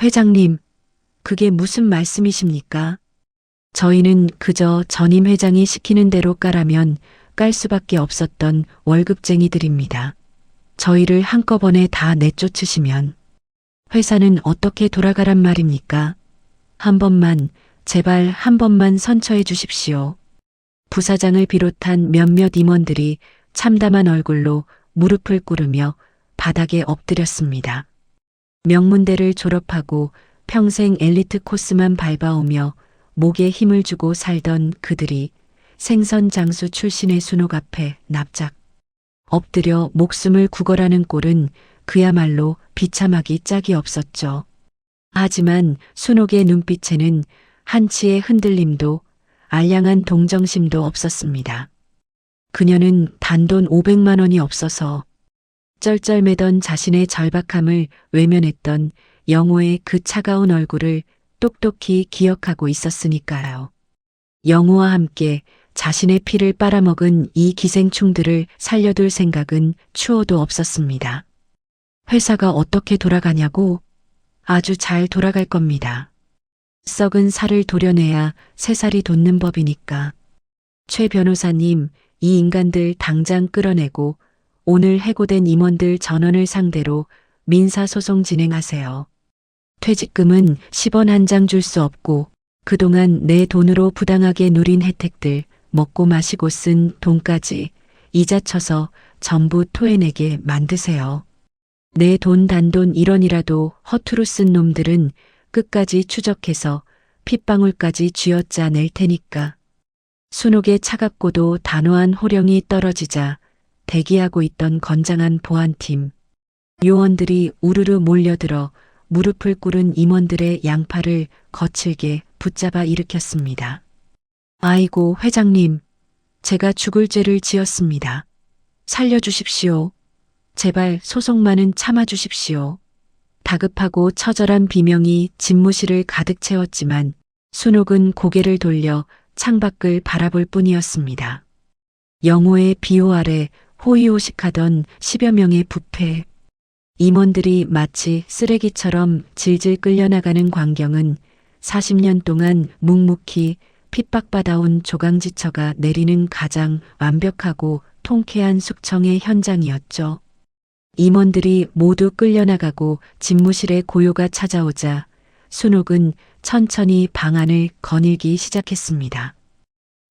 회장님, 그게 무슨 말씀이십니까? 저희는 그저 전임 회장이 시키는 대로 까라면 깔 수밖에 없었던 월급쟁이들입니다. 저희를 한꺼번에 다 내쫓으시면 회사는 어떻게 돌아가란 말입니까? 한 번만, 제발 한 번만 선처해 주십시오. 부사장을 비롯한 몇몇 임원들이 참담한 얼굴로 무릎을 꿇으며 바닥에 엎드렸습니다. 명문대를 졸업하고 평생 엘리트 코스만 밟아오며 목에 힘을 주고 살던 그들이 생선 장수 출신의 순옥 앞에 납작 엎드려 목숨을 구걸하는 꼴은 그야말로 비참하기 짝이 없었죠. 하지만 순옥의 눈빛에는 한치의 흔들림도 알량한 동정심도 없었습니다. 그녀는 단돈 500만 원이 없어서 쩔쩔매던 자신의 절박함을 외면했던 영호의 그 차가운 얼굴을 똑똑히 기억하고 있었으니까요. 영호와 함께 자신의 피를 빨아먹은 이 기생충들을 살려둘 생각은 추호도 없었습니다. 회사가 어떻게 돌아가냐고? 아주 잘 돌아갈 겁니다. 썩은 살을 도려내야 새 살이 돋는 법이니까. 최 변호사님, 이 인간들 당장 끌어내고 오늘 해고된 임원들 전원을 상대로 민사소송 진행하세요. 퇴직금은 10원 한 장 줄 수 없고 그동안 내 돈으로 부당하게 누린 혜택들, 먹고 마시고 쓴 돈까지 이자 쳐서 전부 토해내게 만드세요. 내 돈 단돈 1원이라도 허투루 쓴 놈들은 끝까지 추적해서 핏방울까지 쥐어짜 낼 테니까. 순옥의 차갑고도 단호한 호령이 떨어지자 대기하고 있던 건장한 보안팀 요원들이 우르르 몰려들어 무릎을 꿇은 임원들의 양팔을 거칠게 붙잡아 일으켰습니다. 아이고 회장님, 제가 죽을 죄를 지었습니다. 살려주십시오. 제발 소송만은 참아주십시오. 다급하고 처절한 비명이 집무실을 가득 채웠지만 순옥은 고개를 돌려 창밖을 바라볼 뿐이었습니다. 영호의 비호 아래 호의호식하던 10여 명의 부패 임원들이 마치 쓰레기처럼 질질 끌려나가는 광경은 40년 동안 묵묵히 핍박받아온 조강지처가 내리는 가장 완벽하고 통쾌한 숙청의 현장이었죠. 임원들이 모두 끌려나가고 집무실에 고요가 찾아오자 순옥은 천천히 방 안을 거닐기 시작했습니다.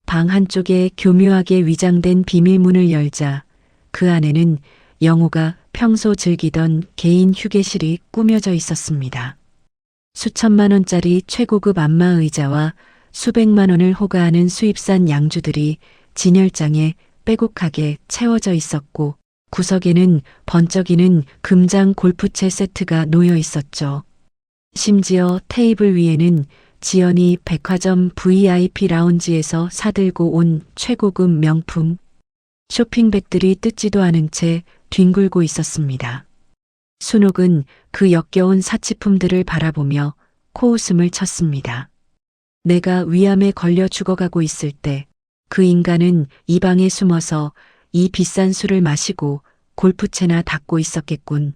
방 한쪽에 교묘하게 위장된 비밀문을 열자 그 안에는 영호가 평소 즐기던 개인 휴게실이 꾸며져 있었습니다. 수천만 원짜리 최고급 안마의자와 수백만 원을 호가하는 수입산 양주들이 진열장에 빼곡하게 채워져 있었고 구석에는 번쩍이는 금장 골프채 세트가 놓여 있었죠. 심지어 테이블 위에는 지연이 백화점 VIP 라운지에서 사들고 온 최고급 명품 쇼핑백들이 뜯지도 않은 채 뒹굴고 있었습니다. 순옥은 그 역겨운 사치품들을 바라보며 코웃음을 쳤습니다. 내가 위암에 걸려 죽어가고 있을 때 그 인간은 이 방에 숨어서 이 비싼 술을 마시고 골프채나 닦고 있었겠군.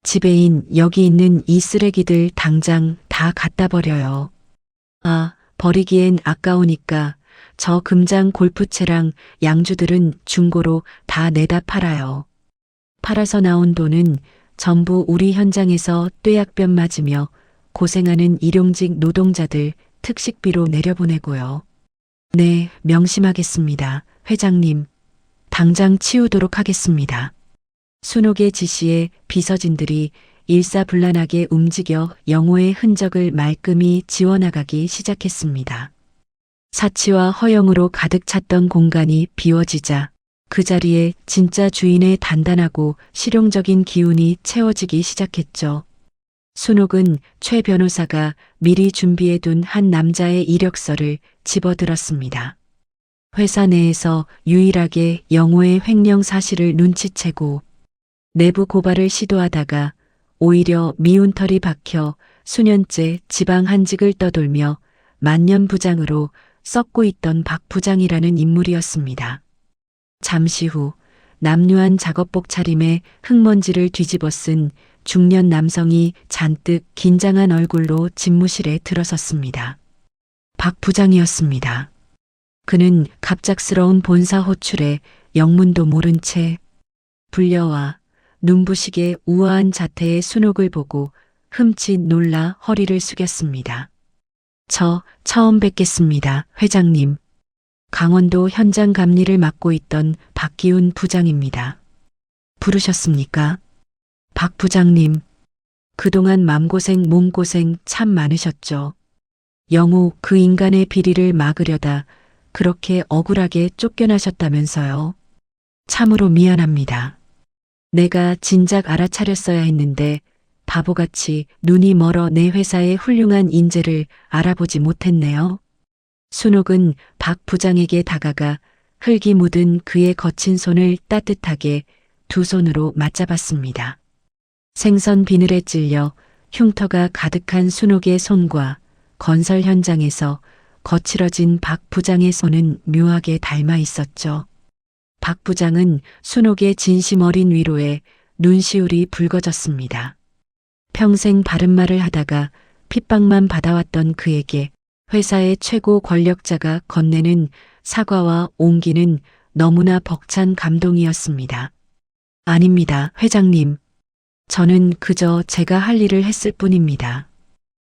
지배인 여기 있는 이 쓰레기들 당장 다 갖다 버려요. 아, 버리기엔 아까우니까 저 금장 골프채랑 양주들은 중고로 다 내다 팔아요. 팔아서 나온 돈은 전부 우리 현장에서 뙤약볕 맞으며 고생하는 일용직 노동자들 특식비로 내려보내고요. 네, 명심하겠습니다. 회장님, 당장 치우도록 하겠습니다. 순옥의 지시에 비서진들이 일사불란하게 움직여 영호의 흔적을 말끔히 지워나가기 시작했습니다. 사치와 허영으로 가득 찼던 공간이 비워지자 그 자리에 진짜 주인의 단단하고 실용적인 기운이 채워지기 시작했죠. 순옥은 최 변호사가 미리 준비해둔 한 남자의 이력서를 집어들었습니다. 회사 내에서 유일하게 영호의 횡령 사실을 눈치채고 내부 고발을 시도하다가 오히려 미운 털이 박혀 수년째 지방 한직을 떠돌며 만년부장으로 썩고 있던 박 부장이라는 인물이었습니다. 잠시 후 남루한 작업복 차림에 흙먼지를 뒤집어 쓴 중년 남성이 잔뜩 긴장한 얼굴로 집무실에 들어섰습니다. 박 부장이었습니다. 그는 갑작스러운 본사 호출에 영문도 모른 채 불려와 눈부시게 우아한 자태의 순옥을 보고 흠칫 놀라 허리를 숙였습니다. 저 처음 뵙겠습니다, 회장님. 강원도 현장 감리를 맡고 있던 박기훈 부장입니다. 부르셨습니까? 박 부장님, 그동안 맘고생 몸고생 참 많으셨죠. 영호 그 인간의 비리를 막으려다 그렇게 억울하게 쫓겨나셨다면서요. 참으로 미안합니다. 내가 진작 알아차렸어야 했는데 바보같이 눈이 멀어 내 회사의 훌륭한 인재를 알아보지 못했네요. 순옥은 박 부장에게 다가가 흙이 묻은 그의 거친 손을 따뜻하게 두 손으로 맞잡았습니다. 생선 비늘에 찔려 흉터가 가득한 순옥의 손과 건설 현장에서 거칠어진 박 부장의 손은 묘하게 닮아 있었죠. 박 부장은 순옥의 진심 어린 위로에 눈시울이 붉어졌습니다. 평생 바른 말을 하다가 핍박만 받아왔던 그에게 회사의 최고 권력자가 건네는 사과와 온기는 너무나 벅찬 감동이었습니다. 아닙니다, 회장님. 저는 그저 제가 할 일을 했을 뿐입니다.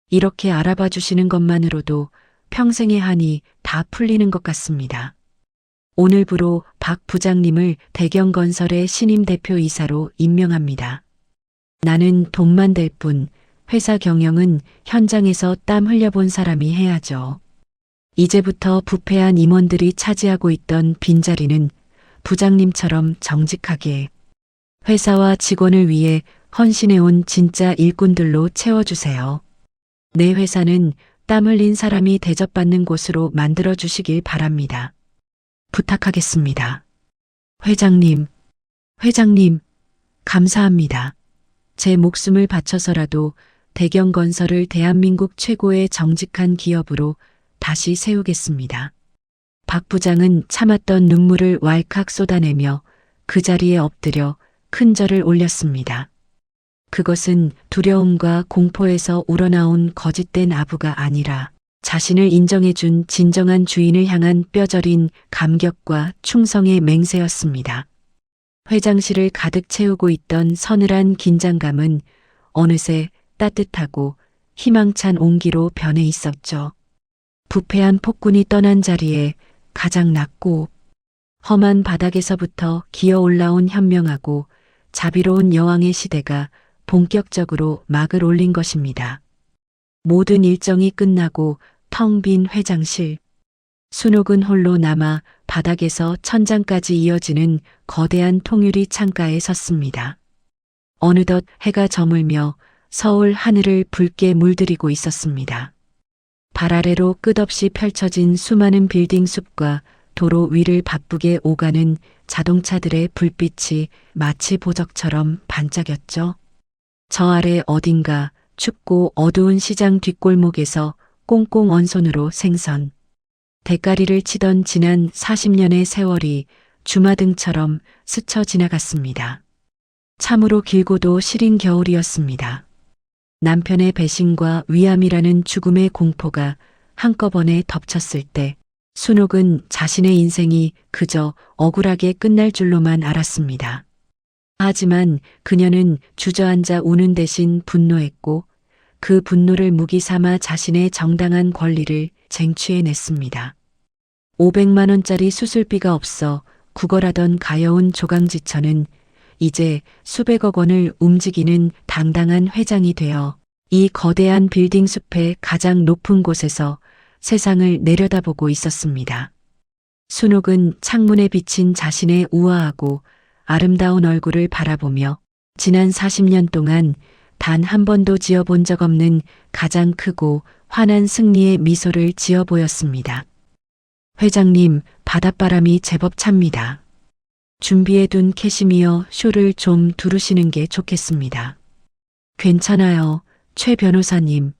이렇게 알아봐 주시는 것만으로도 평생의 한이 다 풀리는 것 같습니다. 오늘부로 박 부장님을 대경건설의 신임 대표이사로 임명합니다. 나는 돈만 될 뿐 회사 경영은 현장에서 땀 흘려본 사람이 해야죠. 이제부터 부패한 임원들이 차지하고 있던 빈자리는 부장님처럼 정직하게 회사와 직원을 위해 헌신해온 진짜 일꾼들로 채워주세요. 내 회사는 땀 흘린 사람이 대접받는 곳으로 만들어 주시길 바랍니다. 부탁하겠습니다. 회장님, 회장님, 감사합니다. 제 목숨을 바쳐서라도 대경건설을 대한민국 최고의 정직한 기업으로 다시 세우겠습니다. 박 부장은 참았던 눈물을 왈칵 쏟아내며 그 자리에 엎드려 큰 절을 올렸습니다. 그것은 두려움과 공포에서 우러나온 거짓된 아부가 아니라 자신을 인정해준 진정한 주인을 향한 뼈저린 감격과 충성의 맹세였습니다. 회장실을 가득 채우고 있던 서늘한 긴장감은 어느새 따뜻하고 희망찬 온기로 변해 있었죠. 부패한 폭군이 떠난 자리에 가장 낮고 험한 바닥에서부터 기어 올라온 현명하고 자비로운 여왕의 시대가 본격적으로 막을 올린 것입니다. 모든 일정이 끝나고 텅 빈 회장실. 순옥은 홀로 남아 바닥에서 천장까지 이어지는 거대한 통유리 창가에 섰습니다. 어느덧 해가 저물며 서울 하늘을 붉게 물들이고 있었습니다. 발 아래로 끝없이 펼쳐진 수많은 빌딩 숲과 도로 위를 바쁘게 오가는 자동차들의 불빛이 마치 보석처럼 반짝였죠. 저 아래 어딘가 춥고 어두운 시장 뒷골목에서 꽁꽁 언 손으로 생선. 대가리를 치던 지난 40년의 세월이 주마등처럼 스쳐 지나갔습니다. 참으로 길고도 시린 겨울이었습니다. 남편의 배신과 위암이라는 죽음의 공포가 한꺼번에 덮쳤을 때 순옥은 자신의 인생이 그저 억울하게 끝날 줄로만 알았습니다. 하지만 그녀는 주저앉아 우는 대신 분노했고 그 분노를 무기 삼아 자신의 정당한 권리를 쟁취해냈습니다. 500만 원짜리 수술비가 없어 구걸하던 가여운 조강지처는 이제 수백억 원을 움직이는 당당한 회장이 되어 이 거대한 빌딩 숲의 가장 높은 곳에서 세상을 내려다보고 있었습니다. 순옥은 창문에 비친 자신의 우아하고 아름다운 얼굴을 바라보며 지난 40년 동안 단 한 번도 지어본 적 없는 가장 크고 환한 승리의 미소를 지어 보였습니다. 회장님, 바닷바람이 제법 찹니다. 준비해둔 캐시미어 쇼를 좀 두르시는 게 좋겠습니다. 괜찮아요, 최 변호사님.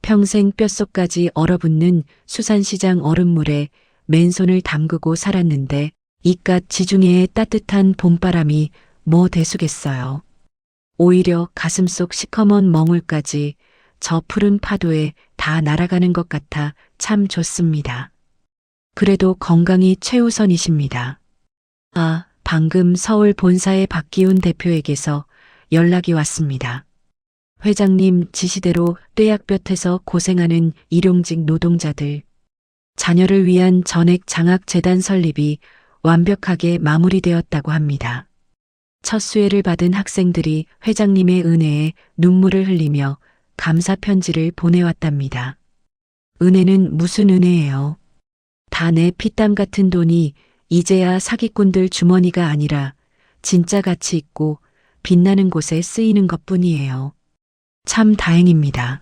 평생 뼛속까지 얼어붙는 수산시장 얼음물에 맨손을 담그고 살았는데 이깟 지중해의 따뜻한 봄바람이 뭐 대수겠어요. 오히려 가슴속 시커먼 멍울까지 저 푸른 파도에 다 날아가는 것 같아 참 좋습니다. 그래도 건강이 최우선이십니다. 아, 방금 서울 본사의 박기훈 대표에게서 연락이 왔습니다. 회장님 지시대로 떼약볕에서 고생하는 일용직 노동자들, 자녀를 위한 전액 장학재단 설립이 완벽하게 마무리되었다고 합니다. 첫 수혜를 받은 학생들이 회장님의 은혜에 눈물을 흘리며 감사 편지를 보내왔답니다. 은혜는 무슨 은혜예요? 다 내 피땀 같은 돈이 이제야 사기꾼들 주머니가 아니라 진짜 가치 있고 빛나는 곳에 쓰이는 것뿐이에요. 참 다행입니다.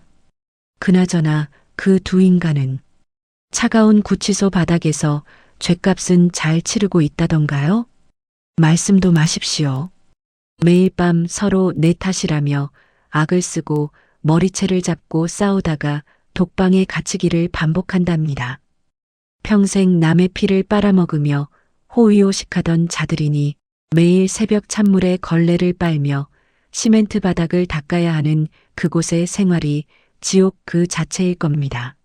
그나저나 그 두 인간은 차가운 구치소 바닥에서 죗값은 잘 치르고 있다던가요? 말씀도 마십시오. 매일 밤 서로 내 탓이라며 악을 쓰고 머리채를 잡고 싸우다가 독방에 갇히기를 반복한답니다. 평생 남의 피를 빨아먹으며 호의호식하던 자들이니 매일 새벽 찬물에 걸레를 빨며 시멘트 바닥을 닦아야 하는 그곳의 생활이 지옥 그 자체일 겁니다.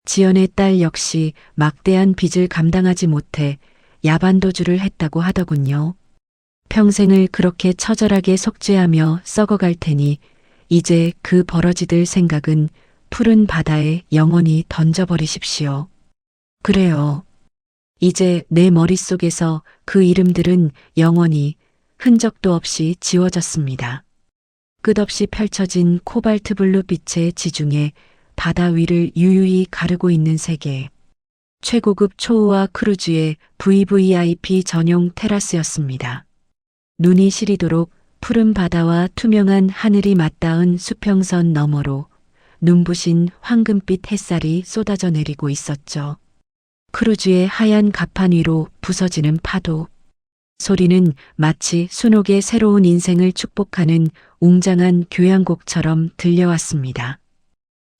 지연의 딸 역시 막대한 빚을 감당하지 못해 야반도주를 했다고 하더군요. 평생을 그렇게 처절하게 속죄하며 썩어갈 테니 이제 그 벌어지들 생각은 푸른 바다에 영원히 던져버리십시오. 그래요. 이제 내 머릿속에서 그 이름들은 영원히 흔적도 없이 지워졌습니다. 끝없이 펼쳐진 코발트 블루 빛의 지중해 바다 위를 유유히 가르고 있는 세계. 최고급 초우와 크루즈의 VVIP 전용 테라스였습니다. 눈이 시리도록 푸른 바다와 투명한 하늘이 맞닿은 수평선 너머로 눈부신 황금빛 햇살이 쏟아져 내리고 있었죠. 크루즈의 하얀 갑판 위로 부서지는 파도. 소리는 마치 순옥의 새로운 인생을 축복하는 웅장한 교향곡처럼 들려왔습니다.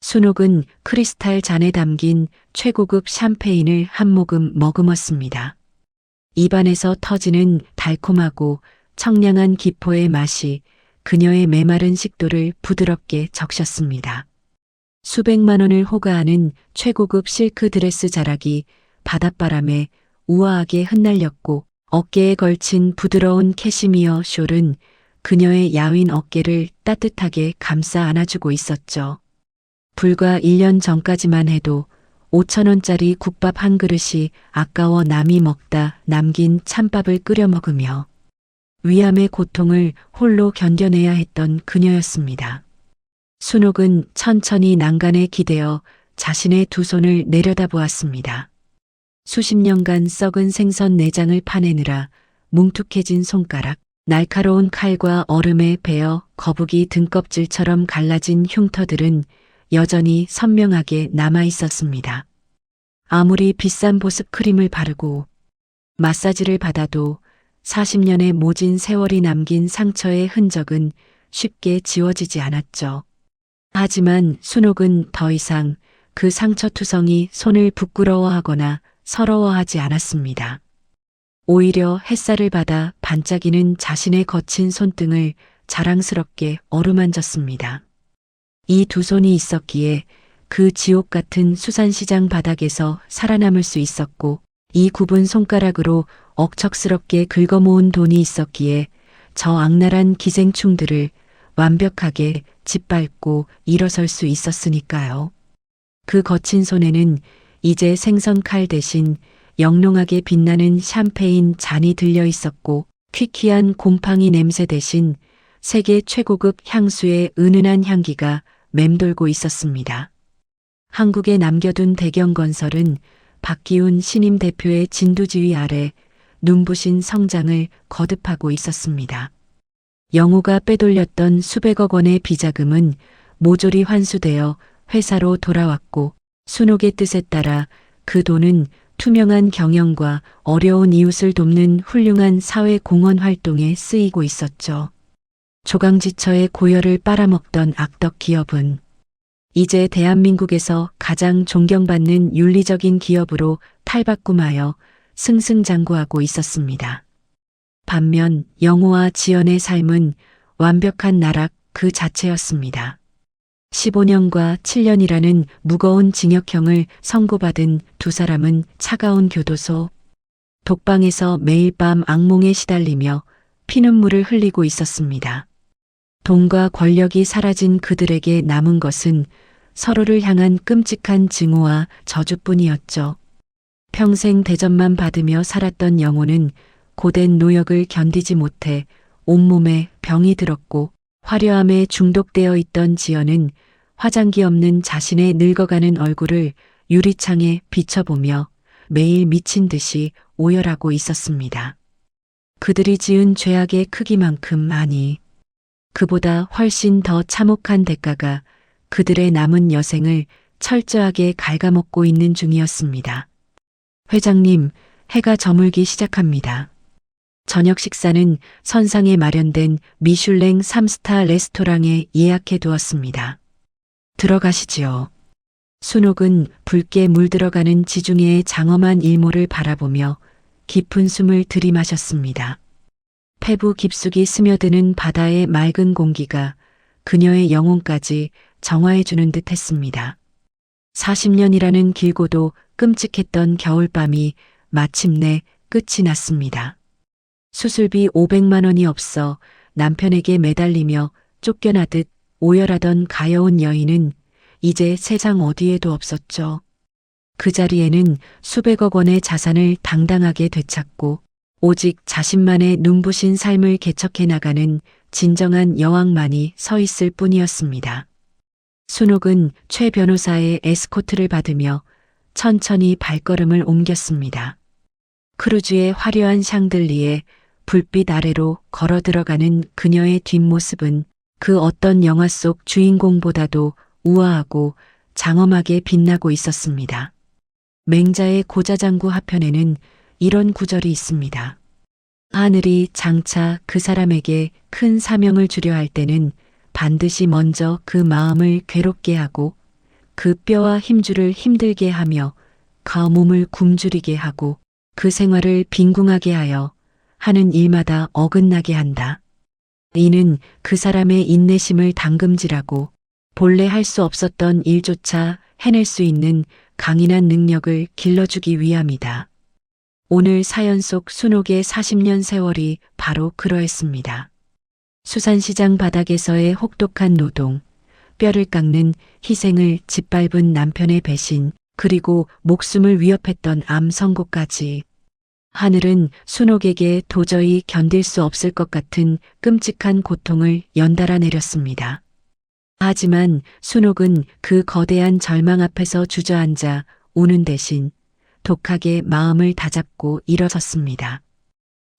순옥은 크리스탈 잔에 담긴 최고급 샴페인을 한 모금 머금었습니다. 입안에서 터지는 달콤하고 청량한 기포의 맛이 그녀의 메마른 식도를 부드럽게 적셨습니다. 수백만 원을 호가하는 최고급 실크 드레스 자락이 바닷바람에 우아하게 흩날렸고 어깨에 걸친 부드러운 캐시미어 숄은 그녀의 야윈 어깨를 따뜻하게 감싸 안아주고 있었죠. 불과 1년 전까지만 해도 5,000원짜리 국밥 한 그릇이 아까워 남이 먹다 남긴 찬밥을 끓여 먹으며 위암의 고통을 홀로 견뎌내야 했던 그녀였습니다. 순옥은 천천히 난간에 기대어 자신의 두 손을 내려다보았습니다. 수십 년간 썩은 생선 내장을 파내느라 뭉툭해진 손가락, 날카로운 칼과 얼음에 베어 거북이 등껍질처럼 갈라진 흉터들은 여전히 선명하게 남아 있었습니다. 아무리 비싼 보습 크림을 바르고 마사지를 받아도 40년의 모진 세월이 남긴 상처의 흔적은 쉽게 지워지지 않았죠. 하지만 순옥은 더 이상 그 상처투성이 손을 부끄러워하거나 서러워하지 않았습니다. 오히려 햇살을 받아 반짝이는 자신의 거친 손등을 자랑스럽게 어루만졌습니다. 이 두 손이 있었기에 그 지옥 같은 수산시장 바닥에서 살아남을 수 있었고 이 굽은 손가락으로 억척스럽게 긁어모은 돈이 있었기에 저 악랄한 기생충들을 완벽하게 짓밟고 일어설 수 있었으니까요. 그 거친 손에는 이제 생선 칼 대신 영롱하게 빛나는 샴페인 잔이 들려 있었고 퀴퀴한 곰팡이 냄새 대신 세계 최고급 향수의 은은한 향기가 맴돌고 있었습니다. 한국에 남겨둔 대경건설은 박기훈 신임 대표의 진두지휘 아래 눈부신 성장을 거듭하고 있었습니다. 영호가 빼돌렸던 수백억 원의 비자금은 모조리 환수되어 회사로 돌아왔고 순옥의 뜻에 따라 그 돈은 투명한 경영과 어려운 이웃을 돕는 훌륭한 사회 공헌 활동에 쓰이고 있었죠. 조강지처의 고열을 빨아먹던 악덕 기업은 이제 대한민국에서 가장 존경받는 윤리적인 기업으로 탈바꿈하여 승승장구하고 있었습니다. 반면 영호와 지연의 삶은 완벽한 나락 그 자체였습니다. 15년과 7년이라는 무거운 징역형을 선고받은 두 사람은 차가운 교도소, 독방에서 매일 밤 악몽에 시달리며 피눈물을 흘리고 있었습니다. 돈과 권력이 사라진 그들에게 남은 것은 서로를 향한 끔찍한 증오와 저주뿐이었죠. 평생 대접만 받으며 살았던 영호는 고된 노역을 견디지 못해 온몸에 병이 들었고 화려함에 중독되어 있던 지연은 화장기 없는 자신의 늙어가는 얼굴을 유리창에 비춰보며 매일 미친 듯이 오열하고 있었습니다. 그들이 지은 죄악의 크기만큼 아니 그보다 훨씬 더 참혹한 대가가 그들의 남은 여생을 철저하게 갉아먹고 있는 중이었습니다. 회장님, 해가 저물기 시작합니다. 저녁 식사는 선상에 마련된 미슐랭 3스타 레스토랑에 예약해 두었습니다. 들어가시지요. 순옥은 붉게 물들어가는 지중해의 장엄한 일몰을 바라보며 깊은 숨을 들이마셨습니다. 폐부 깊숙이 스며드는 바다의 맑은 공기가 그녀의 영혼까지 정화해주는 듯 했습니다. 40년이라는 길고도 끔찍했던 겨울밤이 마침내 끝이 났습니다. 수술비 500만 원이 없어 남편에게 매달리며 쫓겨나듯 오열하던 가여운 여인은 이제 세상 어디에도 없었죠. 그 자리에는 수백억 원의 자산을 당당하게 되찾고 오직 자신만의 눈부신 삶을 개척해 나가는 진정한 여왕만이 서 있을 뿐이었습니다. 순옥은 최 변호사의 에스코트를 받으며 천천히 발걸음을 옮겼습니다. 크루즈의 화려한 샹들리에 불빛 아래로 걸어 들어가는 그녀의 뒷모습은 그 어떤 영화 속 주인공보다도 우아하고 장엄하게 빛나고 있었습니다. 맹자의 고자장구 하편에는 이런 구절이 있습니다. 하늘이 장차 그 사람에게 큰 사명을 주려 할 때는 반드시 먼저 그 마음을 괴롭게 하고 그 뼈와 힘줄을 힘들게 하며 그 몸을 굶주리게 하고 그 생활을 빈궁하게 하여 하는 일마다 어긋나게 한다. 이는 그 사람의 인내심을 담금질하고 본래 할 수 없었던 일조차 해낼 수 있는 강인한 능력을 길러주기 위함이다. 오늘 사연 속 순옥의 40년 세월이 바로 그러했습니다. 수산시장 바닥에서의 혹독한 노동, 뼈를 깎는 희생을 짓밟은 남편의 배신, 그리고 목숨을 위협했던 암 선고까지. 하늘은 순옥에게 도저히 견딜 수 없을 것 같은 끔찍한 고통을 연달아 내렸습니다. 하지만 순옥은 그 거대한 절망 앞에서 주저앉아 우는 대신 독하게 마음을 다잡고 일어섰습니다.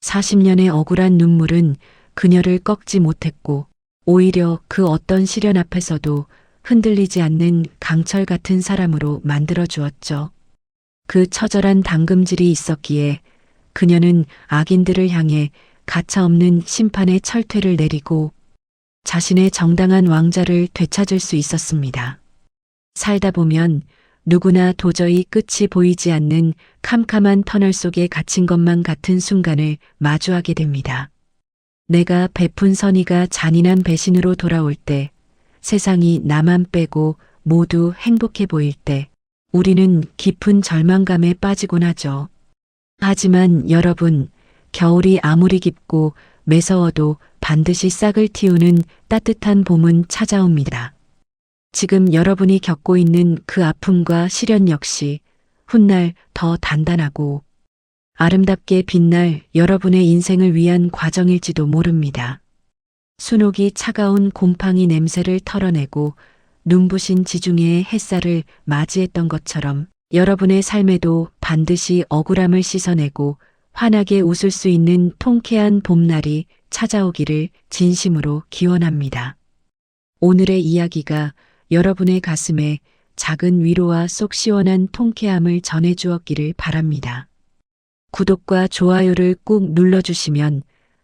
40년의 억울한 눈물은 그녀를 꺾지 못했고 오히려 그 어떤 시련 앞에서도 흔들리지 않는 강철 같은 사람으로 만들어 주었죠. 그 처절한 담금질이 있었기에 그녀는 악인들을 향해 가차없는 심판의 철퇴를 내리고 자신의 정당한 왕좌를 되찾을 수 있었습니다. 살다 보면 누구나 도저히 끝이 보이지 않는 캄캄한 터널 속에 갇힌 것만 같은 순간을 마주하게 됩니다. 내가 베푼 선의가 잔인한 배신으로 돌아올 때, 세상이 나만 빼고 모두 행복해 보일 때, 우리는 깊은 절망감에 빠지곤 하죠. 하지만 여러분, 겨울이 아무리 깊고 매서워도 반드시 싹을 틔우는 따뜻한 봄은 찾아옵니다. 지금 여러분이 겪고 있는 그 아픔과 시련 역시 훗날 더 단단하고 아름답게 빛날 여러분의 인생을 위한 과정일지도 모릅니다. 순옥이 차가운 곰팡이 냄새를 털어내고 눈부신 지중해의 햇살을 맞이했던 것처럼 여러분의 삶에도 반드시 억울함을 씻어내고 환하게 웃을 수 있는 통쾌한 봄날이 찾아오기를 진심으로 기원합니다. 오늘의 이야기가 여러분의 가슴에 작은 위로와 속 시원한 통쾌함을 전해주었기를 바랍니다. 구독과 좋아요를 꾹 눌러주시면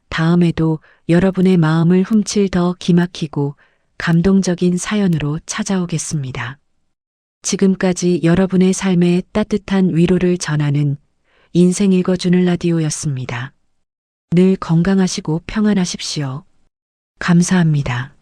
다음에도 여러분의 마음을 훔칠 더 기막히고 감동적인 사연으로 찾아오겠습니다. 지금까지 여러분의 삶에 따뜻한 위로를 전하는 인생 읽어주는 라디오였습니다. 늘 건강하시고 평안하십시오. 감사합니다.